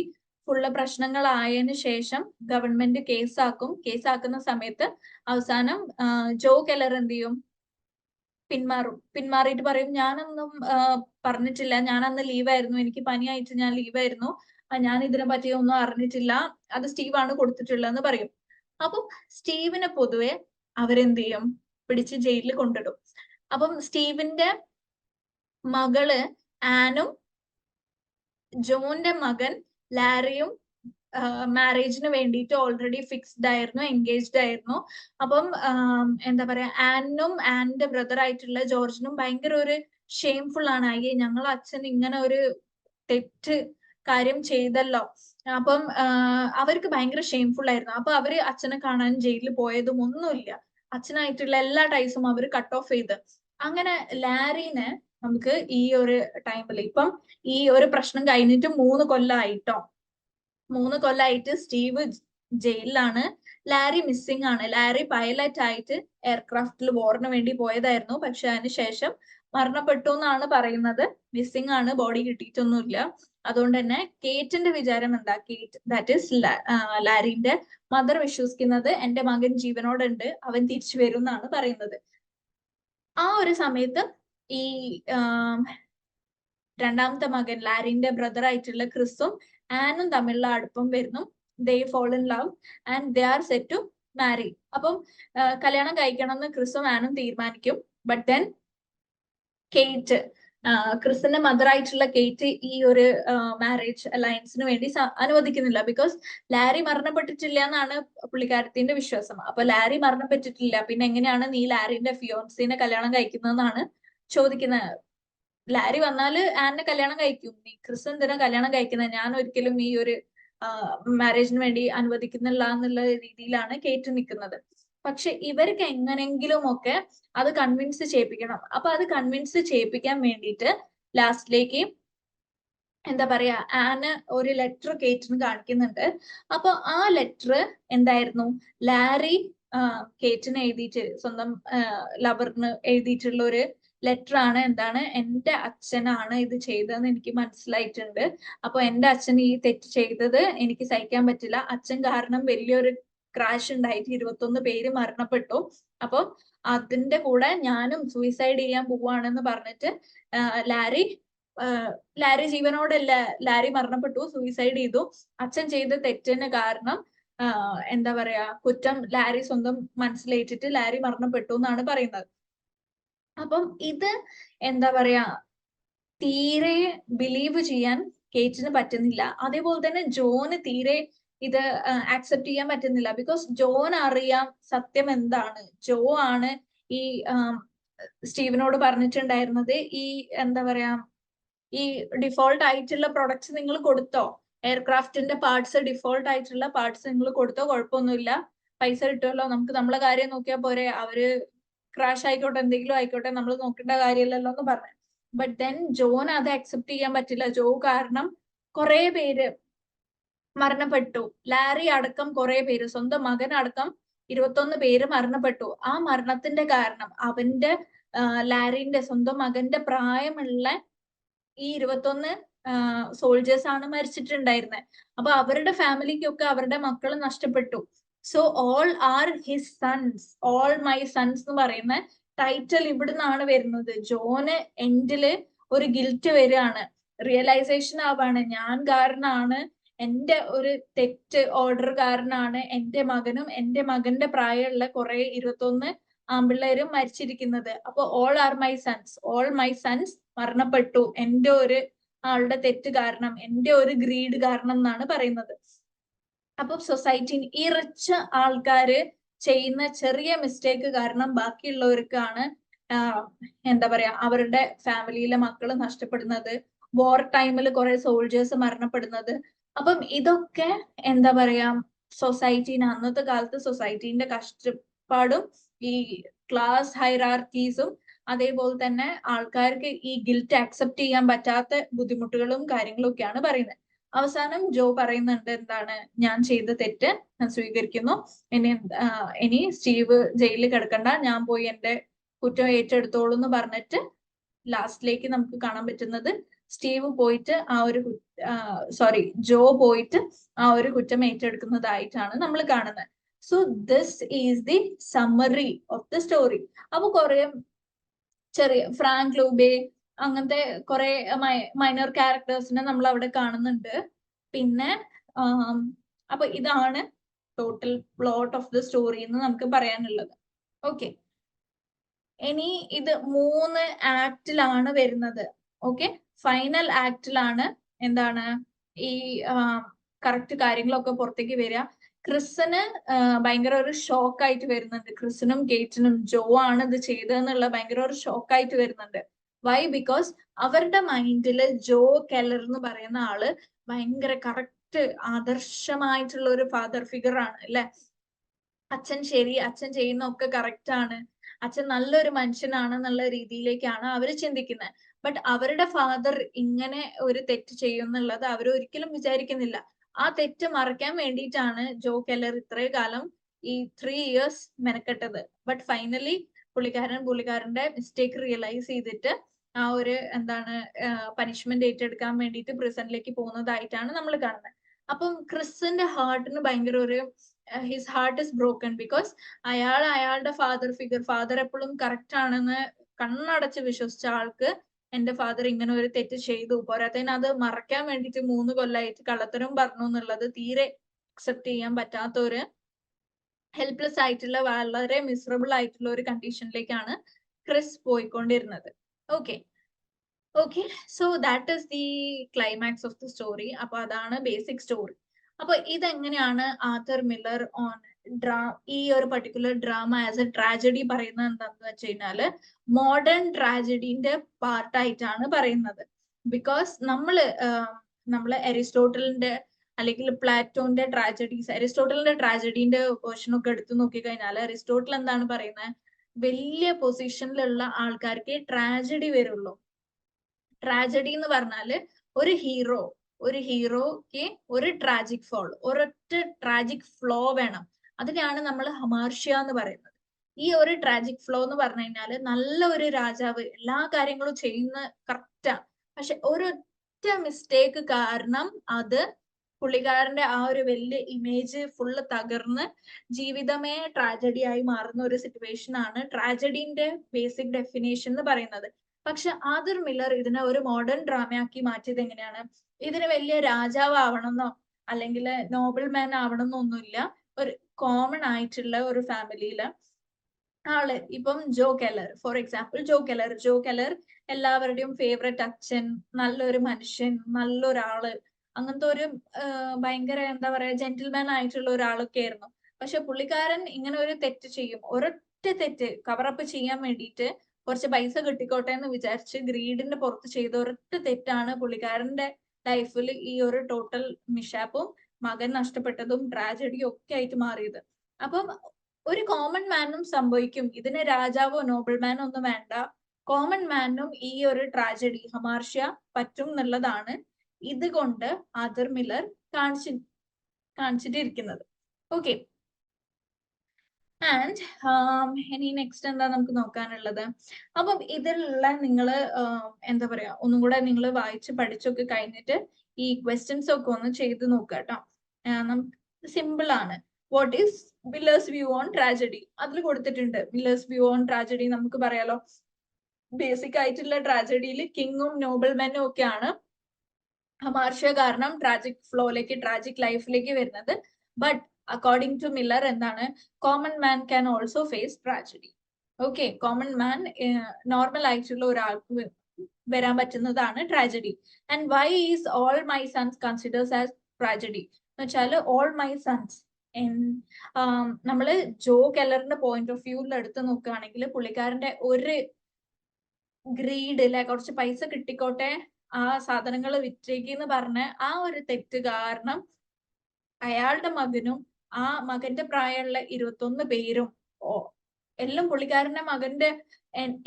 ഫുള്ള് പ്രശ്നങ്ങളായതിനു ശേഷം ഗവൺമെന്റ് കേസാക്കുന്ന സമയത്ത് അവസാനം ജോ കെല്ലർ എന്ത് ചെയ്യും, പിന്മാറിയിട്ട് പറയും, ഞാനൊന്നും പറഞ്ഞിട്ടില്ല, ഞാൻ അന്ന് ലീവായിരുന്നു, എനിക്ക് പനിയായിട്ട് ഞാൻ ലീവായിരുന്നു, ഞാൻ ഇതിനെ പറ്റി ഒന്നും അറിഞ്ഞിട്ടില്ല, അത് സ്റ്റീവാണ് കൊടുത്തിട്ടുള്ളതെന്ന് പറയും. അപ്പം സ്റ്റീവിനെ പൊതുവെ അവരെന്ത് ചെയ്യും, പിടിച്ച് ജയിലിൽ കൊണ്ടിടും. അപ്പം സ്റ്റീവിന്റെ മകള് ആനും ജോന്റെ മകൻ ലാരിയും മാരേജിന് വേണ്ടിയിട്ട് ഓൾറെഡി ഫിക്സ്ഡ് ആയിരുന്നു, എൻഗേജ്ഡ് ആയിരുന്നു. അപ്പം എന്താ പറയാ, ആനിന്റെ ബ്രദർ ആയിട്ടുള്ള ജോർജിനും ഭയങ്കര ഒരു ഷെയിംഫുൾ ആണ്, അയ്യേ ഞങ്ങൾ അച്ഛൻ ഇങ്ങനെ ഒരു തെറ്റ് കാര്യം ചെയ്തല്ലോ. അപ്പം അവർക്ക് ഭയങ്കര ഷെയിംഫുൾ ആയിരുന്നു. അപ്പൊ അവര് അച്ഛനെ കാണാൻ ജയിലിൽ പോയതും ഒന്നുമില്ല, അച്ഛനായിട്ടുള്ള എല്ലാ ടൈസും അവർ കട്ട് ഓഫ് ചെയ്ത്. അങ്ങനെ ലാരിനെ നമുക്ക് ഈ ഒരു ടൈമിൽ ഇപ്പം ഈ ഒരു പ്രശ്നം കഴിഞ്ഞിട്ട് 3 കൊല്ലമായിട്ടോ, 3 കൊല്ലമായിട്ട് സ്റ്റീവ് ജയിലിലാണ്. ലാരി മിസ്സിംഗ് ആണ്. ലാരി പൈലറ്റ് ആയിട്ട് എയർക്രാഫ്റ്റിൽ വാറിന് വേണ്ടി പോയതായിരുന്നു, പക്ഷെ അതിനുശേഷം മരണപ്പെട്ടു എന്നാണ് പറയുന്നത്. മിസ്സിംഗ് ആണ്, ബോഡി കിട്ടിയിട്ടൊന്നുമില്ല. അതുകൊണ്ട് തന്നെ കേറ്റിന്റെ വിചാരം എന്താ, കേറ്റ് ദാറ്റ് ഈസ് ലാരിന്റെ മദർ വിശ്വസിക്കുന്നത് എന്റെ മകൻ ജീവനോടുണ്ട്, അവൻ തിരിച്ചു വരും എന്നാണ് പറയുന്നത്. ആ ഒരു സമയത്ത് ഈ രണ്ടാമത്തെ മകൻ ലാരിന്റെ ബ്രദർ ആയിട്ടുള്ള ക്രിസും ആനും തമ്മിലുള്ള അടുപ്പം വരുന്നു. They fall in love and they are set to marry. അപ്പം കല്യാണം കഴിക്കണം എന്ന് ക്രിസും ആനും തീരുമാനിക്കും. ബട്ട് ദെൻ കേറ്റ്, ക്രിസിന്റെ മദർ ആയിട്ടുള്ള കേറ്റ് ഈ ഒരു മാരേജ് അലയൻസിന് വേണ്ടി അനുവദിക്കുന്നില്ല. ബിക്കോസ് ലാരി മരണപ്പെട്ടിട്ടില്ല എന്നാണ് പുള്ളിക്കാരത്തിന്റെ വിശ്വാസം. അപ്പൊ ലാരി മരണപ്പെട്ടിട്ടില്ല, പിന്നെ എങ്ങനെയാണ് നീ ലാരിന്റെ ഫിയോൻസിനെ കല്യാണം കഴിക്കുന്നതെന്നാണ് ചോദിക്കുന്നത്. ലാരി വന്നാല് ആനെ കല്യാണം കഴിക്കും, നീ ക്രിസ് എന്തിനാ കല്യാണം കഴിക്കുന്നത്, ഞാൻ ഒരിക്കലും ഈ ഒരു മാരേജിന് വേണ്ടി അനുവദിക്കുന്നില്ല എന്നുള്ള രീതിയിലാണ് കേറ്റ് നിൽക്കുന്നത്. പക്ഷെ ഇവർക്ക് എങ്ങനെങ്കിലും ഒക്കെ അത് കൺവിൻസ് ചെയ്യിപ്പിക്കണം. അപ്പൊ അത് കൺവിൻസ് ചെയ്യിപ്പിക്കാൻ വേണ്ടിയിട്ട് ലാസ്റ്റിലേക്ക് എന്താ പറയാ, ആന് ഒരു ലെറ്റർ കേറ്റിന് കാണിക്കുന്നുണ്ട്. അപ്പൊ ആ ലെറ്റർ എന്തായിരുന്നു, ലാരി കേറ്റിന് എഴുതിയിട്ട് സ്വന്തം ലവറിന് എഴുതിയിട്ടുള്ള ഒരു ലെറ്റർ ആണ്. എന്താണ്, എന്റെ അച്ഛനാണ് ഇത് ചെയ്തതെന്ന് എനിക്ക് മനസ്സിലായിട്ടുണ്ട്. അപ്പൊ എന്റെ അച്ഛൻ ഈ തെറ്റ് ചെയ്തത് എനിക്ക് സഹിക്കാൻ പറ്റില്ല. അച്ഛൻ കാരണം വലിയൊരു ക്രാഷ് ഉണ്ടായിട്ട് 21 പേര് മരണപ്പെട്ടു. അപ്പൊ അതിന്റെ കൂടെ ഞാനും സൂയിസൈഡ് ചെയ്യാൻ പോവാണെന്ന് പറഞ്ഞിട്ട് ലാരി ജീവനോടല്ല, ലാരി മരണപ്പെട്ടു, സൂയിസൈഡ് ചെയ്തു. അച്ഛൻ ചെയ്ത തെറ്റിന് കാരണം എന്താ പറയാ, കുറ്റം ലാരി സ്വന്തം മനസ്സിലേറ്റിട്ട് ലാരി മരണപ്പെട്ടു എന്നാണ് പറയുന്നത്. അപ്പം ഇത് എന്താ പറയാ, തീരെ ബിലീവ് ചെയ്യാൻ കേറ്റിന് പറ്റുന്നില്ല. അതേപോലെ തന്നെ ജോന് തീരെ ഇത് ആക്സെപ്റ്റ് ചെയ്യാൻ പറ്റുന്നില്ല. ബിക്കോസ് ജോൻ അറിയാം സത്യം എന്താണ്. ജോ ആണ് ഈ സ്റ്റീവനോട് പറഞ്ഞിട്ടുണ്ടായിരുന്നത്, ഈ എന്താ പറയാ, ഈ ഡിഫോൾട്ട് ആയിട്ടുള്ള പ്രൊഡക്ട്സ് നിങ്ങൾ കൊടുത്തോ, എയർക്രാഫ്റ്റിന്റെ പാർട്സ്, ഡിഫോൾട്ട് ആയിട്ടുള്ള പാർട്സ് നിങ്ങൾ കൊടുത്തോ, കുഴപ്പമൊന്നുമില്ല, പൈസ കിട്ടുമല്ലോ, നമുക്ക് നമ്മളെ കാര്യം നോക്കിയാൽ പോരെ, അവര് ക്രാഷ് ആയിക്കോട്ടെ എന്തെങ്കിലും ആയിക്കോട്ടെ, നമ്മൾ നോക്കേണ്ട കാര്യമില്ലല്ലോ എന്ന് പറഞ്ഞു. ബട്ട് ദെൻ ജോന് അത് അക്സെപ്റ്റ് ചെയ്യാൻ പറ്റില്ല. ജോ കാരണം കുറെ പേര് മരണപ്പെട്ടു. ലാരി അടക്കം കുറെ പേര്, സ്വന്തം മകൻ അടക്കം 21 പേര് മരണപ്പെട്ടു. ആ മരണത്തിന്റെ കാരണം അവന്റെ ലാരിന്റെ സ്വന്തം മകന്റെ പ്രായമുള്ള ഈ 21 സോൾജേഴ്സ് ആണ് മരിച്ചിട്ടുണ്ടായിരുന്നത്. അപ്പൊ അവരുടെ ഫാമിലിക്കൊക്കെ അവരുടെ മക്കൾ നഷ്ടപ്പെട്ടു. So all are his sons, all my sons എന്ന് പറയുന്ന ടൈറ്റിൽ ഇവിടുന്നാണ് വരുന്നത്. ജോന് എൻഡില് ഒരു ഗിൽറ്റ് വരികയാണ്, റിയലൈസേഷൻ ആവാണ്, ഞാൻ കാരണമാണ്, എന്റെ ഒരു തെറ്റ് ഓർഡർ കാരണമാണ് എന്റെ മകനും എന്റെ മകന്റെ പ്രായമുള്ള കുറെ 21 ആൺപിള്ളേരും മരിച്ചിരിക്കുന്നത്. അപ്പൊ all are my sons, all my sons മരണപ്പെട്ടു എന്റെ ഒരു ആളുടെ തെറ്റ് കാരണം, എന്റെ ഒരു ഗ്രീഡ് കാരണം എന്നാണ് പറയുന്നത്. അപ്പൊ സൊസൈറ്റി, ഈ റിച്ച് ആൾക്കാര് ചെയ്യുന്ന ചെറിയ മിസ്റ്റേക്ക് കാരണം ബാക്കിയുള്ളവർക്കാണ് എന്താ പറയാ, അവരുടെ ഫാമിലിയിലെ മക്കൾ നഷ്ടപ്പെടുന്നത്, വാർ ടൈമിൽ കുറെ സോൾജേഴ്സ് മരണപ്പെടുന്നത്. അപ്പം ഇതൊക്കെ എന്താ പറയാ, സൊസൈറ്റീനെ, അന്നത്തെ കാലത്ത് സൊസൈറ്റീന്റെ കഷ്ടപ്പാടും ഈ ക്ലാസ് ഹൈറാർക്കീസും അതേപോലെ തന്നെ ആൾക്കാർക്ക് ഈ ഗിൽറ്റ് അക്സെപ്റ്റ് ചെയ്യാൻ പറ്റാത്ത ബുദ്ധിമുട്ടുകളും കാര്യങ്ങളും ഒക്കെയാണ് പറയുന്നത്. അവസാനം ജോ പറയുന്നുണ്ട്, എന്താണ്, ഞാൻ ചെയ്ത തെറ്റ് ഞാൻ സ്വീകരിക്കുന്നു, ഇനി സ്റ്റീവ് ജയിലിൽ കിടക്കണ്ട, ഞാൻ പോയി എന്റെ കുറ്റം ഏറ്റെടുത്തോളൂ എന്ന് പറഞ്ഞിട്ട് ലാസ്റ്റിലേക്ക് നമുക്ക് കാണാൻ പറ്റുന്നത് സ്റ്റീവ് പോയിട്ട് ജോ പോയിട്ട് ആ ഒരു കുറ്റം ഏറ്റെടുക്കുന്നതായിട്ടാണ് നമ്മൾ കാണുന്നത്. So this is the summary of the story. അപ്പൊ കുറെ ചെറിയ ഫ്രാങ്ക് ലൂബെ അങ്ങനത്തെ കുറെ മൈനർ ക്യാരക്ടേഴ്സിനെ നമ്മൾ അവിടെ കാണുന്നുണ്ട്. പിന്നെ അപ്പൊ ഇതാണ് total plot of the story എന്ന് നമുക്ക് പറയാനുള്ളത്. ഓക്കെ, ഇനി ഇത് 3 ആക്ടിലാണ് വരുന്നത്. ഓക്കെ, ഫൈനൽ ആക്ടിലാണ് എന്താണ് ഈ കറക്റ്റ് കാര്യങ്ങളൊക്കെ പുറത്തേക്ക് വരിക. ക്രിസിന് ഭയങ്കര ഒരു ഷോക്ക് ആയിട്ട് വരുന്നുണ്ട്. ക്രിസിനും കേറ്റിനും ജോ ആണ് ഇത് ചെയ്തതെന്നുള്ള ഭയങ്കര ഒരു ഷോക്ക് ആയിട്ട് വരുന്നുണ്ട്. വൈ? ബിക്കോസ് അവരുടെ മൈൻഡില് ജോ കെല്ലർ എന്ന് പറയുന്ന ആള് ഭയങ്കര കറക്റ്റ് ആദർശമായിട്ടുള്ള ഒരു ഫാദർ ഫിഗർ ആണ് അല്ലെ. അച്ഛൻ ശരി, അച്ഛൻ ചെയ്യുന്ന ഒക്കെ കറക്റ്റ് ആണ്, അച്ഛൻ നല്ലൊരു മനുഷ്യനാണെന്നുള്ള രീതിയിലേക്കാണ് അവര് ചിന്തിക്കുന്നത്. ബട്ട് അവരുടെ ഫാദർ ഇങ്ങനെ ഒരു തെറ്റ് ചെയ്യുന്നുള്ളത് അവർ ഒരിക്കലും വിചാരിക്കുന്നില്ല. ആ തെറ്റ് മറയ്ക്കാൻ വേണ്ടിയിട്ടാണ് ജോ കെല്ലർ ഇത്രയും കാലം ഈ 3 years മെനക്കെട്ടത്. ബട്ട് ഫൈനലി പുള്ളിക്കാരന്റെ മിസ്റ്റേക്ക് റിയലൈസ് ചെയ്തിട്ട് ആ ഒരു എന്താണ് പനിഷ്മെന്റ് ഏറ്റെടുക്കാൻ വേണ്ടിയിട്ട് പ്രിസണിലേക്ക് പോകുന്നതായിട്ടാണ് നമ്മൾ കാണുന്നത്. അപ്പം ക്രിസിന്റെ ഹാർട്ടിന് ഭയങ്കര ഒരു his heart is broken. Because അയാളുടെ ഫാദർ എപ്പോഴും കറക്റ്റ് ആണെന്ന് കണ്ണടച്ച് വിശ്വസിച്ച ആൾക്ക് എന്റെ ഫാദർ ഇങ്ങനെ ഒരു തെറ്റ് ചെയ്തു, പോരാത്തതിന് അത് മറയ്ക്കാൻ വേണ്ടിയിട്ട് 3 കൊല്ലമായിട്ട് കള്ളത്തരം പറഞ്ഞു എന്നുള്ളത് തീരെ അക്സെപ്റ്റ് ചെയ്യാൻ പറ്റാത്ത ഒരു ഹെൽപ്ലെസ് ആയിട്ടുള്ള വളരെ മിസറബിൾ ആയിട്ടുള്ള ഒരു കണ്ടീഷനിലേക്കാണ് ക്രിസ് പോയിക്കൊണ്ടിരുന്നത്. Okay, so that is the climax of the story. അപ്പൊ അതാണ് ബേസിക് സ്റ്റോറി. അപ്പൊ ഇതെങ്ങനെയാണ് ആർതർ മില്ലർ ഓൺ ഈ ഒരു particular drama as A tragedy പറയുന്നത് എന്താണെന്ന് വെച്ച് കഴിഞ്ഞാല് മോഡേൺ ട്രാജഡിന്റെ പാർട്ടായിട്ടാണ് പറയുന്നത്. ബിക്കോസ് നമ്മള് അരിസ്റ്റോട്ടലിന്റെ അല്ലെങ്കിൽ പ്ലാറ്റോന്റെ ട്രാജഡീസ്, അരിസ്റ്റോട്ടലിന്റെ ട്രാജഡീന്റെ വേർഷൻ ഒക്കെ എടുത്തു നോക്കിക്കഴിഞ്ഞാൽ അരിസ്റ്റോട്ടൽ എന്താണ് പറയുന്നത്, വലിയ പൊസിഷനിലുള്ള ആൾക്കാർക്ക് ട്രാജഡി വരുള്ളൂ. ട്രാജഡി എന്ന് പറഞ്ഞാല് ഒരു ഹീറോക്ക് ഒരു ട്രാജിക് ഫോൾ, ഒരൊറ്റ ട്രാജിക് ഫ്ലോ വേണം. അതിനെയാണ് നമ്മൾ ഹമാർഷ്യ എന്ന് പറയുന്നത്. ഈ ഒരു ട്രാജിക് ഫ്ലോ എന്ന് പറഞ്ഞു കഴിഞ്ഞാല് നല്ല ഒരു രാജാവ് എല്ലാ കാര്യങ്ങളും ചെയ്യുന്ന കറക്റ്റാ, പക്ഷെ ഒരൊറ്റ മിസ്റ്റേക്ക് കാരണം അത് പുള്ളിക്കാരന്റെ ആ ഒരു വലിയ ഇമേജ് ഫുള്ള് തകർന്ന് ജീവിതമേ ട്രാജഡി ആയി മാറുന്ന ഒരു സിറ്റുവേഷൻ ആണ് ട്രാജഡിന്റെ ബേസിക് ഡെഫിനേഷൻ എന്ന് പറയുന്നത്. പക്ഷെ ആദർ മില്ലർ ഇതിനെ ഒരു മോഡേൺ ഡ്രാമയാക്കി മാറ്റിയത് എങ്ങനെയാണ്? ഇതിന് വലിയ രാജാവ് ആവണമെന്നോ അല്ലെങ്കിൽ നോബിൾ മാൻ ആവണമെന്നോ ഒന്നുമില്ല. ഒരു കോമൺ ആയിട്ടുള്ള ഒരു ഫാമിലിയില് ആള്, ഇപ്പം Joe Keller for example, Joe Keller എല്ലാവരുടെയും ഫേവറേറ്റ് അച്ഛൻ, നല്ലൊരു മനുഷ്യൻ, നല്ലൊരാള്, അങ്ങനത്തെ ഒരു ഭയങ്കര എന്താ പറയാ ജെന്റിൽമാൻ ആയിട്ടുള്ള ഒരാളൊക്കെ ആയിരുന്നു. പക്ഷെ പുള്ളിക്കാരൻ ഇങ്ങനെ ഒരു തെറ്റ് ചെയ്യും, ഒരൊറ്റ തെറ്റ് കവറപ്പ് ചെയ്യാൻ വേണ്ടിയിട്ട് കുറച്ച് പൈസ കിട്ടിക്കോട്ടെ എന്ന് വിചാരിച്ച് ഗ്രീഡിന്റെ പുറത്ത് ചെയ്ത ഒരൊറ്റ തെറ്റാണ് പുള്ളിക്കാരന്റെ ലൈഫിൽ ഈ ഒരു ടോട്ടൽ മിഷാപ്പും മകൻ നഷ്ടപ്പെട്ടതും ട്രാജഡിയും ഒക്കെ ആയിട്ട് മാറിയത്. അപ്പം ഒരു കോമൺ മാനും സംഭവിക്കും. ഇതിന് രാജാവോ നോബിൾ മാനോ ഒന്നും വേണ്ട, കോമൺ മാനും ഈ ഒരു ട്രാജഡി ഹമാർഷ്യ പറ്റും എന്നുള്ളതാണ് ഇതുകൊണ്ട് ആദർ മില്ലർ കാണിച്ചിട്ടിരിക്കുന്നത്. ഓക്കെ, ആൻഡ് ഇനി നെക്സ്റ്റ് എന്താ നമുക്ക് നോക്കാനുള്ളത്? അപ്പം ഇതിലുള്ള നിങ്ങള് എന്താ പറയാ ഒന്നും കൂടെ നിങ്ങൾ വായിച്ച് പഠിച്ചൊക്കെ കഴിഞ്ഞിട്ട് ഈ ക്വസ്റ്റ്യൻസ് ഒക്കെ ഒന്ന് ചെയ്ത് നോക്കുക കേട്ടോ. നമുക്ക് സിമ്പിൾ ആണ്. What is millers view on tragedy? അതിൽ കൊടുത്തിട്ടുണ്ട് മില്ലേഴ്സ് വ്യൂ ഓൺ ട്രാജഡി. നമുക്ക് പറയാലോ, ബേസിക് ആയിട്ടുള്ള ട്രാജഡിയിൽ കിങ്ങും നോബിൾ മെനും ഒക്കെയാണ് ഹമാർഷ്യ കാരണം ട്രാജിക് ഫ്ലോയിലേക്ക്, ട്രാജിക് ലൈഫിലേക്ക് വരുന്നത്. ബട്ട് അക്കോർഡിംഗ് ടു മില്ലർ എന്താണ്, common man can also face tragedy. Okay, common man normal ആയിട്ടുള്ള ഒരാൾക്ക് വരാൻ പറ്റുന്നതാണ് tragedy. And why is All my Sons considers as tragedy എന്ന് വെച്ചാൽ, ഓൾ മൈ സൺസ് നമ്മള് ജോ കെല്ലറിന്റെ പോയിന്റ് ഓഫ് വ്യൂവിൽ എടുത്ത് നോക്കുകയാണെങ്കിൽ പുള്ളിക്കാരന്റെ ഒരു ഗ്രീഡ് അല്ലെ, കുറച്ച് പൈസ കിട്ടിക്കോട്ടെ ആ സാധനങ്ങൾ വിറ്റേക്കെന്ന് പറഞ്ഞ ആ ഒരു തെറ്റ് കാരണം അയാളുടെ മകനും ആ മകന്റെ പ്രായമുള്ള 21 പേരും എല്ലാം പുള്ളിക്കാരന്റെ മകന്റെ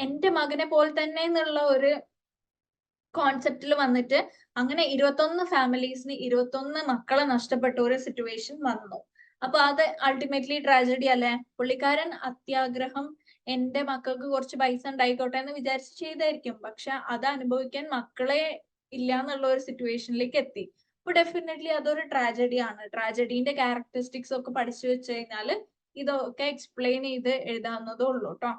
എന്റെ മകനെ പോലെ തന്നെ എന്നുള്ള ഒരു കോൺസെപ്റ്റിൽ വന്നിട്ട് അങ്ങനെ 21 ഫാമിലീസിന് 21 മക്കളെ നഷ്ടപ്പെട്ട ഒരു സിറ്റുവേഷൻ വന്നു. അപ്പൊ അത് അൾട്ടിമേറ്റ്ലി ട്രാജഡി അല്ലെ? പുള്ളിക്കാരൻ അത്യാഗ്രഹം എന്റെ മക്കൾക്ക് കുറച്ച് പൈസ ഉണ്ടായിക്കോട്ടെ എന്ന് വിചാരിച്ച് ചെയ്തായിരിക്കും, പക്ഷെ അത് അനുഭവിക്കാൻ മക്കളെ ഇല്ല എന്നുള്ള ഒരു സിറ്റുവേഷനിലേക്ക് എത്തി. അപ്പൊ ഡെഫിനറ്റ്ലി അതൊരു ട്രാജഡി ആണ്. ട്രാജഡീന്റെ ക്യാരക്ടറിസ്റ്റിക്സ് ഒക്കെ പഠിച്ചു വെച്ച് കഴിഞ്ഞാൽ ഇതൊക്കെ എക്സ്പ്ലെയിൻ ചെയ്ത് എഴുതാവുന്നതേ ഉള്ളൂ കേട്ടോ.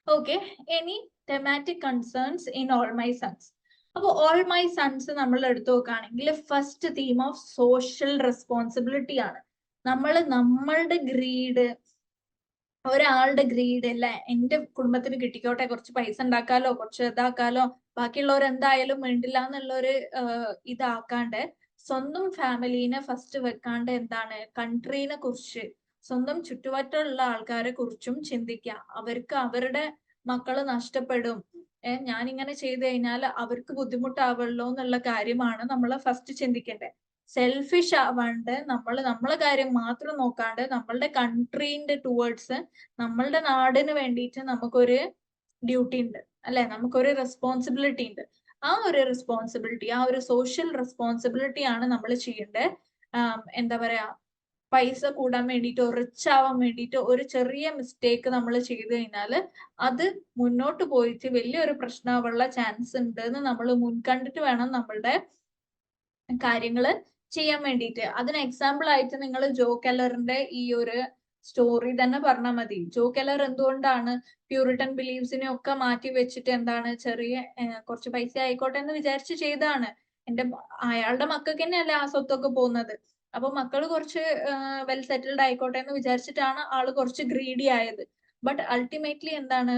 ഓക്കെ, ഇനി thematic concerns in all my sons. അപ്പൊ ഓൾ മൈ സൺസ് നമ്മൾ എടുത്തു നോക്കുകയാണെങ്കിൽ first theme of social responsibility ആണ്. നമ്മളുടെ ഗ്രീഡ്, ഒരാളുടെ ഗ്രീഡ് അല്ലെ, എന്റെ കുടുംബത്തിന് കിട്ടിക്കോട്ടെ, കുറച്ച് പൈസ ഉണ്ടാക്കാലോ, കുറച്ച് ഇതാക്കാലോ, ബാക്കിയുള്ളവർ എന്തായാലും വേണ്ടില്ല എന്നുള്ളൊരു ഇതാക്കാണ്ട് സ്വന്തം ഫാമിലീനെ ഫസ്റ്റ് വെക്കാണ്ട് എന്താണ് കൺട്രീനെ കുറിച്ച്, സ്വന്തം ചുറ്റുവട്ടമുള്ള ആൾക്കാരെ കുറിച്ചും ചിന്തിക്കുക. അവർക്ക് അവരുടെ മക്കള് നഷ്ടപ്പെടും, ഞാനിങ്ങനെ ചെയ്തു കഴിഞ്ഞാൽ അവർക്ക് ബുദ്ധിമുട്ടാവുള്ളൂ എന്നുള്ള കാര്യമാണ് നമ്മൾ ഫസ്റ്റ് ചിന്തിക്കേണ്ടത്. സെൽഫിഷ് ആവാണ്ട് നമ്മളെ കാര്യം മാത്രം നോക്കാണ്ട് നമ്മളുടെ കൺട്രീന്റെ ടുവേർഡ്സ്, നമ്മളുടെ നാടിന് വേണ്ടിയിട്ട് നമുക്കൊരു ഡ്യൂട്ടി ഉണ്ട് അല്ലെ, നമുക്കൊരു റെസ്പോൺസിബിലിറ്റി ഉണ്ട്. ആ ഒരു റെസ്പോൺസിബിലിറ്റി, ആ ഒരു സോഷ്യൽ റെസ്പോൺസിബിലിറ്റി ആണ് നമ്മൾ ചെയ്യേണ്ടത്. എന്താ പറയാ, പൈസ കൂടാൻ വേണ്ടിയിട്ടോ റിച്ച് ആവാൻ വേണ്ടിയിട്ടോ ഒരു ചെറിയ മിസ്റ്റേക്ക് നമ്മൾ ചെയ്തു കഴിഞ്ഞാൽ അത് മുന്നോട്ട് പോയിട്ട് വലിയൊരു പ്രശ്നമാവാനുള്ള ചാൻസ് ഉണ്ട് എന്ന് നമ്മൾ മുൻകണ്ടിട്ട് വേണം നമ്മളുടെ കാര്യങ്ങള് ചെയ്യാൻ വേണ്ടിയിട്ട്. അതിന് എക്സാമ്പിൾ ആയിട്ട് നിങ്ങൾ ജോ കെല്ലറിന്റെ ഈ ഒരു സ്റ്റോറി തന്നെ പറഞ്ഞാൽ മതി. ജോ കെല്ലർ എന്തുകൊണ്ടാണ് പ്യൂരിറ്റൻ ബിലീവ്സിനെ ഒക്കെ മാറ്റി വെച്ചിട്ട് എന്താണ് ചെറിയ കുറച്ച് പൈസ ആയിക്കോട്ടെ എന്ന് വിചാരിച്ച് ചെയ്താണ്. അയാളുടെ മക്കൾക്ക് തന്നെയല്ലേ ആ സ്വത്തൊക്കെ പോകുന്നത്. അപ്പൊ മക്കള് കുറച്ച് വെൽ സെറ്റിൽഡ് ആയിക്കോട്ടെ എന്ന് വിചാരിച്ചിട്ടാണ് ആള് കുറച്ച് ഗ്രീഡി ആയത്. ബട്ട് അൾട്ടിമേറ്റ്ലി എന്താണ്,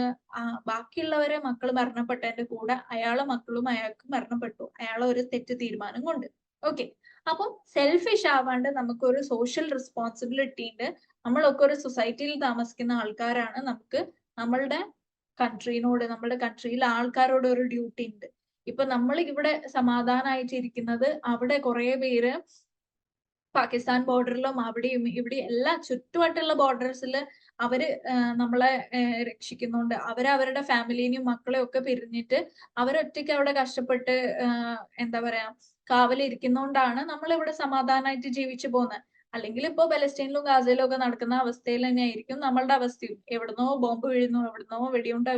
ബാക്കിയുള്ളവരെ മക്കൾ മരണപ്പെട്ടതിന്റെ കൂടെ അയാളെ മക്കളും അയാൾക്ക് മരണപ്പെട്ടു, അയാളെ ഒരു തെറ്റ് തീരുമാനം കൊണ്ട്. ഓക്കെ, അപ്പം സെൽഫിഷ് ആവാണ്ട് നമുക്കൊരു സോഷ്യൽ റെസ്പോൺസിബിലിറ്റി ഉണ്ട്. നമ്മളൊക്കെ ഒരു സൊസൈറ്റിയിൽ താമസിക്കുന്ന ആൾക്കാരാണ്. നമുക്ക് നമ്മളുടെ കൺട്രീനോട്, നമ്മുടെ കൺട്രിയിലെ ആൾക്കാരോട് ഒരു ഡ്യൂട്ടി ഉണ്ട്. ഇപ്പൊ നമ്മൾ ഇവിടെ സമാധാനമായിട്ട് ഇരിക്കുന്നത്, അവിടെ കുറെ പേര് പാകിസ്ഥാൻ ബോർഡറിലും അവിടെയും ഇവിടെയും എല്ലാ ചുറ്റുവട്ടുള്ള ബോർഡേഴ്സിൽ അവര് നമ്മളെ രക്ഷിക്കുന്നുണ്ട്. അവരവരുടെ ഫാമിലിനെയും മക്കളെയും ഒക്കെ പിരിഞ്ഞിട്ട് അവരൊറ്റയ്ക്ക് അവിടെ കഷ്ടപ്പെട്ട് എന്താ പറയാ കാവലിരിക്കുന്നോണ്ടാണ് നമ്മൾ ഇവിടെ സമാധാനമായിട്ട് ജീവിച്ചു പോകുന്നത്. അല്ലെങ്കിൽ ഇപ്പോ പലസ്തീനിലും ഗാസയിലും ഒക്കെ നടക്കുന്ന അവസ്ഥയിൽ തന്നെ ആയിരിക്കും നമ്മളുടെ അവസ്ഥയും. എവിടുന്നോ ബോംബ് വീഴുന്നു, എവിടുന്നോ വെടിയുണ്ട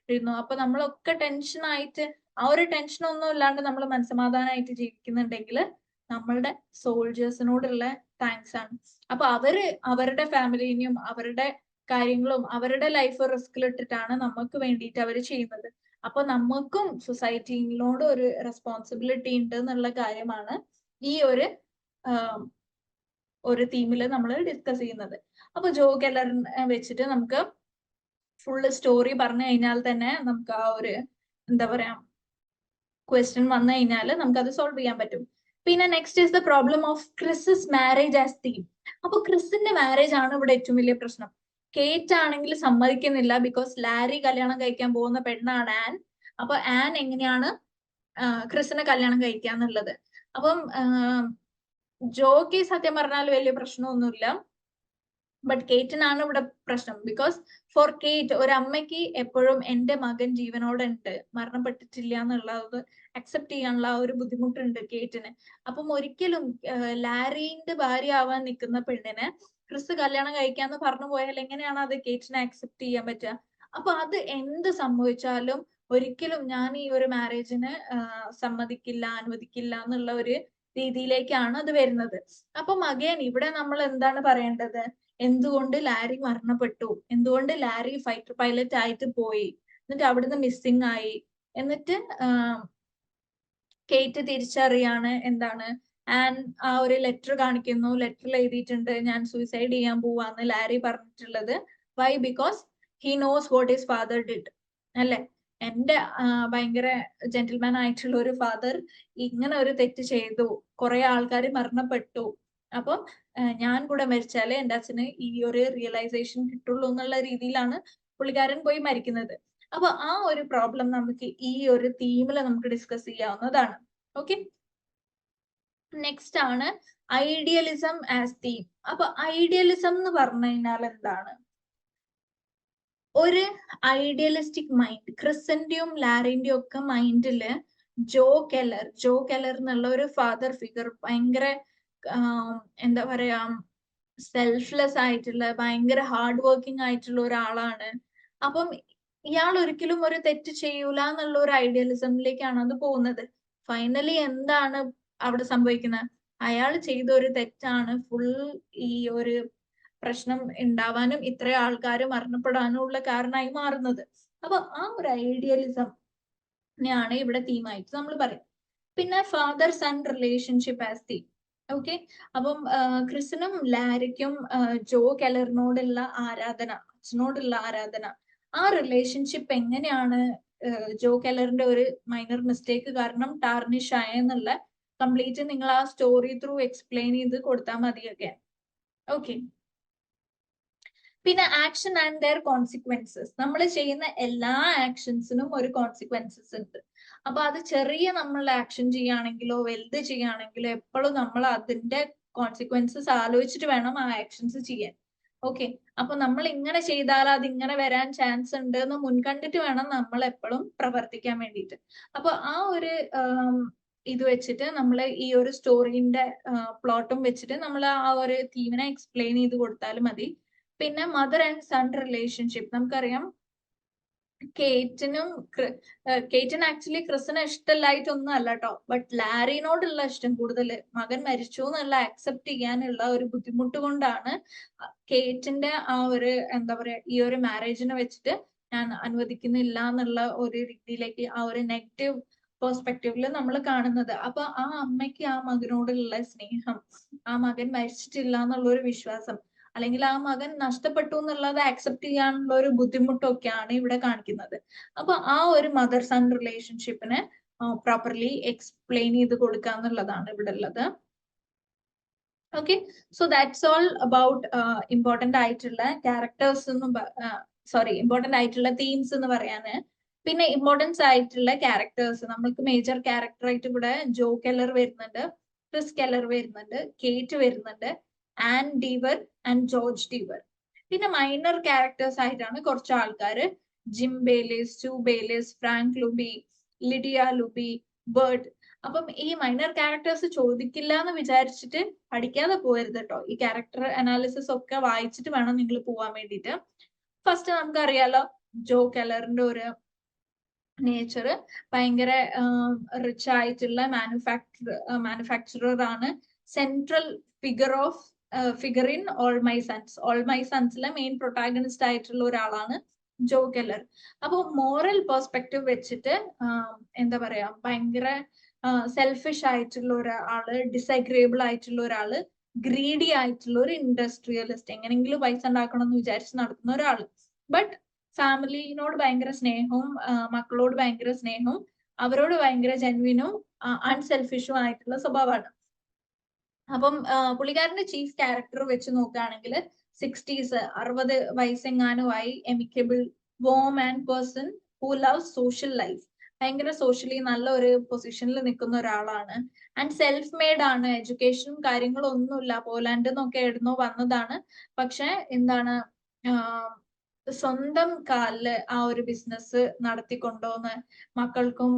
വീഴുന്നു. അപ്പൊ നമ്മളൊക്കെ ടെൻഷനായിട്ട്, ആ ഒരു ടെൻഷനൊന്നും ഇല്ലാണ്ട് നമ്മൾ മനസ്സമാധാനമായിട്ട് ജീവിക്കുന്നുണ്ടെങ്കിൽ നമ്മളുടെ സോൾജേഴ്സിനോടുള്ള താങ്ക്സ് ആണ്. അപ്പൊ അവര് അവരുടെ ഫാമിലിനെയും അവരുടെ കാര്യങ്ങളും അവരുടെ ലൈഫ് റിസ്കിലിട്ടിട്ടാണ് നമുക്ക് വേണ്ടിയിട്ട് അവർ ചെയ്യുന്നത്. അപ്പൊ നമുക്കും സൊസൈറ്റിനോട് ഒരു റെസ്പോൺസിബിലിറ്റി ഉണ്ട് എന്നുള്ള കാര്യമാണ് ഈ ഒരു തീമില് നമ്മൾ ഡിസ്കസ് ചെയ്യുന്നത്. അപ്പൊ ജോ കെല്ലറിനെ വെച്ചിട്ട് നമുക്ക് ഫുള്ള് സ്റ്റോറി പറഞ്ഞു കഴിഞ്ഞാൽ തന്നെ നമുക്ക് ആ ഒരു എന്താ പറയാ ക്വസ്റ്റ്യൻ വന്നു കഴിഞ്ഞാൽ നമുക്ക് അത് സോൾവ് ചെയ്യാൻ പറ്റും. പിന്നെ next is the problem of Chris marriage as theme. അപ്പൊ ക്രിസിന്റെ മാരേജ് ആണ് ഇവിടെ ഏറ്റവും വലിയ പ്രശ്നം. കേറ്റ് ആണെങ്കിൽ സമ്മതിക്കുന്നില്ല, ബിക്കോസ് ലാരി കല്യാണം കഴിക്കാൻ പോകുന്ന പെണ്ണാണ് ആൻ. അപ്പൊ ആൻ എങ്ങനെയാണ് ക്രിസിനെ കല്യാണം കഴിക്കാന്നുള്ളത്. അപ്പം ജോക്ക് സത്യം പറഞ്ഞാൽ വലിയ പ്രശ്നമൊന്നുമില്ല, ബട്ട് കേറ്റിനാണ് ഇവിടെ പ്രശ്നം. ബിക്കോസ് ഫോർ കേറ്റ്, ഒരു അമ്മയ്ക്ക് എപ്പോഴും എന്റെ മകൻ ജീവനോടെ ഉണ്ട്, മരണപ്പെട്ടിട്ടില്ല എന്നുള്ളത് അക്സെപ്റ്റ് ചെയ്യാനുള്ള ആ ഒരു ബുദ്ധിമുട്ടുണ്ട് കേറ്റിന്. അപ്പം ഒരിക്കലും ലാരിന്റെ ഭാര്യ ആവാൻ നിൽക്കുന്ന പെണ്ണിനെ ക്രിസ് കല്യാണം കഴിക്കാന്ന് പറഞ്ഞു പോയാൽ എങ്ങനെയാണ് അത് കേറ്റിനെ അക്സെപ്റ്റ് ചെയ്യാൻ പറ്റുക? അപ്പൊ അത് എന്ത് സംഭവിച്ചാലും ഒരിക്കലും ഞാൻ ഈ ഒരു മാരേജിന് സമ്മതിക്കില്ല, അനുവദിക്കില്ല എന്നുള്ള ഒരു രീതിയിലേക്കാണ് അത് വരുന്നത്. അപ്പം അഗൈൻ ഇവിടെ നമ്മൾ എന്താണ് പറയേണ്ടത്? എന്തുകൊണ്ട് ലാരി മരണപ്പെട്ടു, എന്തുകൊണ്ട് ലാരി ഫൈറ്റർ പൈലറ്റ് ആയിട്ട് പോയി, എന്നിട്ട് അവിടുന്ന് മിസ്സിംഗ് ആയി, എന്നിട്ട് കേറ്റ് തിരിച്ചറിയാണ് എന്താണ്, ആൻഡ് ആ ഒരു ലെറ്റർ കാണിക്കുന്നു, ലെറ്ററിൽ എഴുതിയിട്ടുണ്ട് ഞാൻ സൂയിസൈഡ് ചെയ്യാൻ പോവാന്ന് ലാരി പറഞ്ഞിട്ടുള്ളത്. Why? Because he knows what his father did, അല്ലെ? എന്റെ ഭയങ്കര ജെന്റിൽമാൻ ആയിട്ടുള്ള ഒരു ഫാദർ ഇങ്ങനെ ഒരു തെറ്റ് ചെയ്തു, കുറെ ആൾക്കാർ മരണപ്പെട്ടു, അപ്പം ഞാൻ കൂടെ മരിച്ചാലേ എൻ്റെ അച്ഛന് ഈ ഒരു റിയലൈസേഷൻ കിട്ടുള്ളൂ എന്നുള്ള രീതിയിലാണ് പുള്ളിക്കാരൻ പോയി മരിക്കുന്നത്. അപ്പൊ ആ ഒരു പ്രോബ്ലം നമുക്ക് ഈ ഒരു തീമിൽ നമുക്ക് ഡിസ്കസ് ചെയ്യാവുന്നതാണ്. ഓക്കെ, നെക്സ്റ്റ് ആണ് ഐഡിയലിസം ആസ് തീം. അപ്പൊ ഐഡിയലിസം എന്ന് പറഞ്ഞു കഴിഞ്ഞാൽ എന്താണ്? ഒരു ഐഡിയലിസ്റ്റിക് മൈൻഡ്, ക്രിസിന്റെയും ലാരിന്റെയും ഒക്കെ മൈൻഡില് ജോ കെല്ലർ എന്നുള്ള ഒരു ഫാദർ ഫിഗർ ഭയങ്കര എന്താ പറയാ സെൽഫ്ലെസ് ആയിട്ടുള്ള, ഭയങ്കര ഹാർഡ് വർക്കിംഗ് ആയിട്ടുള്ള ഒരാളാണ്. അപ്പം ഇയാൾ ഒരിക്കലും ഒരു തെറ്റ് ചെയ്യൂല എന്നുള്ള ഒരു ഐഡിയലിസമിലേക്കാണ് അത് പോകുന്നത്. ഫൈനലി എന്താണ് അവിടെ സംഭവിക്കുന്നത്? അയാൾ ചെയ്ത ഒരു തെറ്റാണ് ഫുൾ ഈ ഒരു പ്രശ്നം ഉണ്ടാവാനും ഇത്ര ആൾക്കാർ മരണപ്പെടാനും ഉള്ള കാരണമായി മാറുന്നത്. അപ്പൊ ആ ഒരു ഐഡിയലിസമാണ് ഇവിടെ തീമായിട്ട് നമ്മൾ പറയും. പിന്നെ father son relationship as theme. Okay, അപ്പം ക്രിസിനും ലാരിക്കും ജോ കെല്ലറിനോടുള്ള ആരാധന, അച്ഛനോടുള്ള ആരാധന, ആ റിലേഷൻഷിപ്പ് എങ്ങനെയാണ് ജോ കെല്ലറിന്റെ ഒരു മൈനർ മിസ്റ്റേക്ക് കാരണം ടാർണിഷ് ആയെന്നുള്ള കംപ്ലീറ്റ് നിങ്ങൾ ആ സ്റ്റോറി ത്രൂ എക്സ്പ്ലെയിൻ ചെയ്ത് കൊടുത്താൽ മതിയൊക്കെ. ഓക്കെ, പിന്നെ ആക്ഷൻ ആൻഡ് ദെയർ കോൺസിക്വൻസസ്. നമ്മൾ ചെയ്യുന്ന എല്ലാ ആക്ഷൻസിനും ഒരു കോൺസിക്വൻസസ് ഉണ്ട്. അപ്പൊ അത് ചെറിയ നമ്മൾ ആക്ഷൻ ചെയ്യുകയാണെങ്കിലോ വലുത് ചെയ്യുകയാണെങ്കിലോ എപ്പോഴും നമ്മൾ അതിന്റെ കോൺസിക്വൻസസ് ആലോചിച്ചിട്ട് വേണം ആ ആക്ഷൻസ് ചെയ്യാൻ. ഓക്കെ, അപ്പൊ നമ്മൾ ഇങ്ങനെ ചെയ്താൽ അത് ഇങ്ങനെ വരാൻ ചാൻസ് ഉണ്ട് എന്ന് മുൻകണ്ടിട്ട് വേണം നമ്മൾ എപ്പോഴും പ്രവർത്തിക്കാൻ വേണ്ടിയിട്ട്. അപ്പൊ ആ ഒരു ഇത് വെച്ചിട്ട് നമ്മൾ ഈ ഒരു സ്റ്റോറിന്റെ പ്ലോട്ടും വെച്ചിട്ട് നമ്മൾ ആ ഒരു തീമിനെ എക്സ്പ്ലെയിൻ ചെയ്ത് കൊടുത്താൽ മതി. പിന്നെ മദർ ആൻഡ് സൺ റിലേഷൻഷിപ്പ് നമുക്കറിയാം. കേറ്റിന് ആക്ച്വലി ക്രിസിനെ ഇഷ്ടമല്ലായിട്ടൊന്നും അല്ല കേട്ടോ, ബട്ട് ലാരിനോടുള്ള ഇഷ്ടം കൂടുതൽ, മകൻ മരിച്ചു എന്നുള്ള അക്സെപ്റ്റ് ചെയ്യാനുള്ള ഒരു ബുദ്ധിമുട്ട് കൊണ്ടാണ് കേറ്റിന്റെ ആ ഒരു എന്താ പറയാ ഈ ഒരു മാരേജിനെ വെച്ചിട്ട് ഞാൻ അനുവദിക്കുന്നില്ല എന്നുള്ള ഒരു രീതിയിലേക്ക് ആ ഒരു നെഗറ്റീവ് പെർസ്പെക്റ്റീവില് നമ്മൾ കാണുന്നത്. അപ്പൊ ആ അമ്മയ്ക്ക് ആ മകനോടുള്ള സ്നേഹം, ആ മകൻ മരിച്ചിട്ടില്ല എന്നുള്ള ഒരു വിശ്വാസം, അല്ലെങ്കിൽ ആ മകൻ നഷ്ടപ്പെട്ടു എന്നുള്ളത് ആക്സെപ്റ്റ് ചെയ്യാനുള്ള ഒരു ബുദ്ധിമുട്ടൊക്കെയാണ് ഇവിടെ കാണിക്കുന്നത്. അപ്പൊ ആ ഒരു മദർ സൺ റിലേഷൻഷിപ്പിനെ പ്രോപ്പർലി എക്സ്പ്ലെയിൻ ചെയ്ത് കൊടുക്കുക എന്നുള്ളതാണ് ഇവിടെ ഉള്ളത്. Okay, so that's all about important ആയിട്ടുള്ള ക്യാരക്ടേഴ്സ് എന്നും ഇമ്പോർട്ടന്റ് ആയിട്ടുള്ള തീംസ് എന്ന് പറയാന്. പിന്നെ ഇമ്പോർട്ടൻസ് ആയിട്ടുള്ള ക്യാരക്ടേഴ്സ്, നമ്മൾക്ക് മേജർ ക്യാരക്ടർ ആയിട്ട് ഇവിടെ ജോ കെല്ലർ വരുന്നുണ്ട്, ക്രിസ് കെല്ലർ വരുന്നുണ്ട്, കേറ്റ് വരുന്നുണ്ട്, Ann Deever and George Deever. പിന്നെ മൈനർ ക്യാരക്ടേഴ്സ് ആയിട്ടാണ് കുറച്ച് ആൾക്കാർ, Jim Bayliss, Stu Bayliss, Frank Lubey, Lydia Lubey, Bert. അപ്പം ഈ മൈനർ ക്യാരക്ടേഴ്സ് ചോദിക്കില്ല എന്ന് വിചാരിച്ചിട്ട് പഠിക്കാതെ പോകരുത് കേട്ടോ. ഈ ക്യാരക്ടർ അനാലിസിസ് ഒക്കെ വായിച്ചിട്ട് വേണം നിങ്ങൾ പോവാൻ വേണ്ടിയിട്ട്. ഫസ്റ്റ് നമുക്കറിയാലോ ജോ കെല്ലറിന്റെ ഒരു നേച്ചർ ഭയങ്കര റിച്ച് ആയിട്ടുള്ള മാനുഫാക്ചറർ ആണ്. Central figure in all my sons. All my സൺസിലെ മെയിൻ പ്രൊട്ടാഗണിസ്റ്റ് ആയിട്ടുള്ള ഒരാളാണ് ജോ കെല്ലർ. അപ്പൊ മോറൽ പെർസ്പെക്റ്റീവ് വെച്ചിട്ട് എന്താ പറയാ ഭയങ്കര സെൽഫിഷ് ആയിട്ടുള്ള ഒരാള്, ഡിസഗ്രിയബിൾ ആയിട്ടുള്ള ഒരാള്, ഗ്രീഡി ആയിട്ടുള്ള ഒരു ഇൻഡസ്ട്രിയലിസ്റ്റ്, എങ്ങനെങ്കിലും പൈസ ഉണ്ടാക്കണം എന്ന് വിചാരിച്ച് നടക്കുന്ന ഒരാള്. ബട്ട് ഫാമിലിനോട് ഭയങ്കര സ്നേഹവും മക്കളോട് ഭയങ്കര സ്നേഹവും അവരോട് ഭയങ്കര ജെന്വിനും അൺസെൽഫിഷും ആയിട്ടുള്ള സ്വഭാവമാണ്. അപ്പം പുള്ളിക്കാരന്റെ ചീഫ് ക്യാരക്ടർ വെച്ച് നോക്കുകയാണെങ്കിൽ 60s 60 വയസ്സെങ്ങാനുമായി amicable warm and person who love social life. ഭയങ്കര സോഷ്യലി നല്ല ഒരു പൊസിഷനിൽ നിൽക്കുന്ന ഒരാളാണ്. ആൻഡ് സെൽഫ് മെയ്ഡ് ആണ്. എഡ്യൂക്കേഷനും കാര്യങ്ങളും ഒന്നുമില്ല. പോലാൻഡിൽ നിന്നൊക്കെ എവിടുന്നോ വന്നതാണ്. പക്ഷെ എന്താണ് സ്വന്തം കാലില് ആ ഒരു ബിസിനസ് നടത്തിക്കൊണ്ടോന്ന് മക്കൾക്കും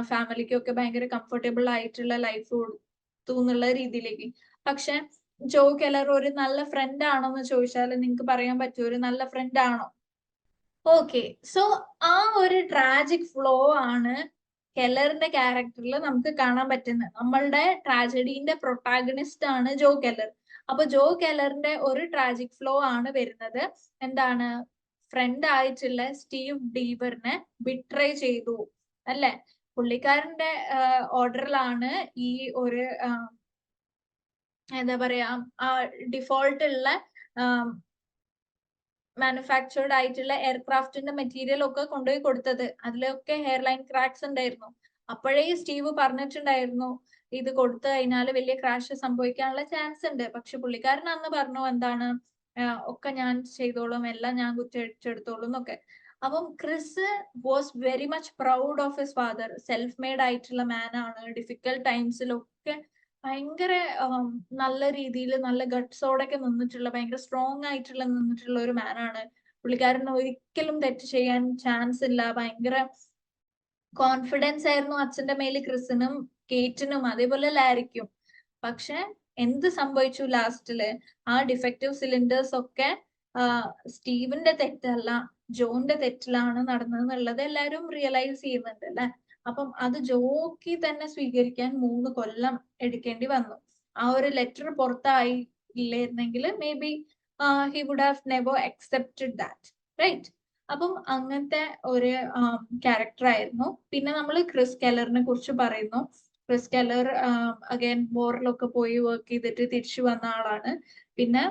ഫാമിലിക്കും ഒക്കെ ഭയങ്കര കംഫർട്ടബിൾ ആയിട്ടുള്ള ലൈഫ് കൊടുത്തു എന്നുള്ള രീതിയിലേക്ക്. പക്ഷെ ജോ കെല്ലർ ഒരു നല്ല ഫ്രണ്ട് ആണോ എന്ന് ചോദിച്ചാൽ നിങ്ങൾക്ക് പറയാൻ പറ്റുമോ ഒരു നല്ല ഫ്രണ്ട് ആണോ? ഓക്കെ, സോ ആ ഒരു ട്രാജിക് ഫ്ലോ ആണ് കെല്ലറിന്റെ ക്യാരക്ടറിൽ നമുക്ക് കാണാൻ പറ്റുന്നത്. നമ്മളുടെ ട്രാജഡീന്റെ പ്രൊട്ടാഗണിസ്റ്റ് ആണ് ജോ കെല്ലർ. അപ്പൊ ജോ കെല്ലറിന്റെ ഒരു ട്രാജിക് ഫ്ലോ ആണ് വരുന്നത്. എന്താണ്? ഫ്രണ്ട് ആയിട്ടുള്ള സ്റ്റീവ് ഡീവറിനെ ബിട്രേ ചെയ്തു അല്ലെ? പുള്ളിക്കാരന്റെ ഓർഡറിലാണ് ഈ ഒരു എന്താ പറയാ ഡിഫോൾട്ട് ഉള്ള മാനുഫാക്ചേർഡ് ആയിട്ടുള്ള എയർക്രാഫ്റ്റിന്റെ മെറ്റീരിയൽ ഒക്കെ കൊണ്ടുപോയി കൊടുത്തത്. അതിലൊക്കെ ഹെയർലൈൻ ക്രാക്സ് ഉണ്ടായിരുന്നു. അപ്പോഴേ സ്റ്റീവ് പറഞ്ഞിട്ടുണ്ടായിരുന്നു ഇത് കൊടുത്തു കഴിഞ്ഞാൽ വലിയ ക്രാഷ് സംഭവിക്കാനുള്ള ചാൻസ് ഉണ്ട്. പക്ഷെ പുള്ളിക്കാരൻ അന്ന് പറഞ്ഞു എന്താണ് ഒക്കെ ഞാൻ ചെയ്തോളും, എല്ലാം ഞാൻ കുറ്റെടുത്തോളും എന്നൊക്കെ. അപ്പം Chris was very much proud of his father. Self made ആയിട്ടുള്ള മാൻ ആണ്. ഡിഫിക്കൽട്ട് ടൈംസിലൊക്കെ ഭയങ്കര നല്ല രീതിയിൽ നല്ല ഗട്ട്സോടൊക്കെ നിന്നിട്ടുള്ള ഭയങ്കര സ്ട്രോങ് ആയിട്ടുള്ള നിന്നിട്ടുള്ള ഒരു മാനാണ്. പുള്ളിക്കാരന് ഒരിക്കലും തെറ്റ് ചെയ്യാൻ ചാൻസ് ഇല്ല. ഭയങ്കര കോൺഫിഡൻസ് ആയിരുന്നു അച്ഛന്റെ മേല് ക്രിസിനും കേറ്റിനും അതേപോലെ ലാരിക്കും. പക്ഷെ എന്ത് സംഭവിച്ചു ലാസ്റ്റില്? ആ ഡിഫക്റ്റീവ് സിലിണ്ടേഴ്സ് ഒക്കെ സ്റ്റീവിന്റെ തെറ്റല്ല, ജോന്റെ തെറ്റിലാണ് നടന്നതെന്നുള്ളത് എല്ലാരും റിയലൈസ് ചെയ്യുന്നുണ്ട് അല്ലെ? അപ്പം അത് ജോക്ക് തന്നെ സ്വീകരിക്കാൻ 3 കൊല്ലം എടുക്കേണ്ടി വന്നു. ആ ഒരു ലെറ്റർ പുറത്തായി ഇല്ലായിരുന്നെങ്കിൽ maybe he would have never accepted that, right? അപ്പം അങ്ങനത്തെ ഒരു ക്യാരക്ടർ ആയിരുന്നു. പിന്നെ നമ്മൾ ക്രിസ് കെല്ലറിനെ കുറിച്ച് പറയുന്നു. ക്രിസ് കെല്ലർ അഗൈൻ വോറിലൊക്കെ പോയി വർക്ക് ചെയ്തിട്ട് തിരിച്ചു വന്ന ആളാണ്. പിന്നെ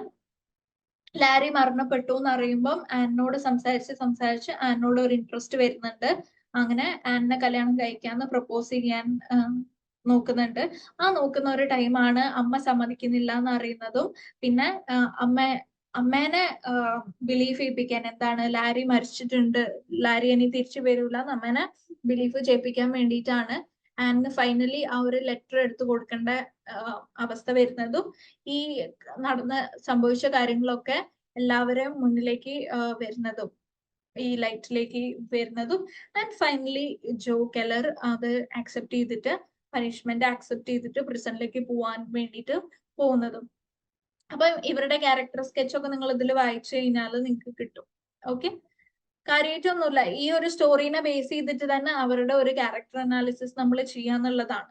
ലാരി മരണപ്പെട്ടു എന്ന് അറിയുമ്പം ആനോട് സംസാരിച്ച് ആനോട് ഒരു ഇൻട്രസ്റ്റ് വരുന്നുണ്ട്. അങ്ങനെ ആനിനെ കല്യാണം കഴിക്കാന്ന് പ്രപ്പോസ് ചെയ്യാൻ നോക്കുന്നുണ്ട്. ആ നോക്കുന്ന ഒരു ടൈമാണ് അമ്മ സമ്മതിക്കുന്നില്ല എന്ന് അറിയുന്നതും പിന്നെ അമ്മേനെ ബിലീഫ് ചെയ്യിപ്പിക്കാൻ, എന്താണ് ലാരി മരിച്ചിട്ടുണ്ട്, ലാരി ഇനി തിരിച്ചു വരൂല എന്ന് അമ്മേനെ ബിലീഫ് ചെയ്യിപ്പിക്കാൻ വേണ്ടിയിട്ടാണ് ആനിന് ഫൈനലി ആ ഒരു ലെറ്റർ എടുത്തു കൊടുക്കേണ്ട അവസ്ഥ വരുന്നതും ഈ സംഭവിച്ച കാര്യങ്ങളൊക്കെ എല്ലാവരെയും മുന്നിലേക്ക് വരുന്നതും ഈ ലൈറ്റിലേക്ക് വരുന്നതും ആൻഡ് ഫൈനലി ജോ കെല്ലർ അത് അക്സെപ്റ്റ് ചെയ്തിട്ട് പണിഷ്മെന്റ് അക്സെപ്റ്റ് ചെയ്തിട്ട് പ്രിസണിലേക്ക് പോവാൻ വേണ്ടിയിട്ട് പോകുന്നതും. അപ്പൊ ഇവരുടെ ക്യാരക്ടർ സ്കെച്ച് ഒക്കെ നിങ്ങൾ ഇതിൽ വായിച്ചു കഴിഞ്ഞാൽ നിങ്ങൾക്ക് കിട്ടും. ഓക്കെ, കാര്യമായിട്ടൊന്നുമില്ല. ഈ ഒരു സ്റ്റോറീനെ ബേസ് ചെയ്തിട്ട് തന്നെ അവരുടെ ഒരു ക്യാരക്ടർ അനാലിസിസ് നമ്മൾ ചെയ്യാന്നുള്ളതാണ്.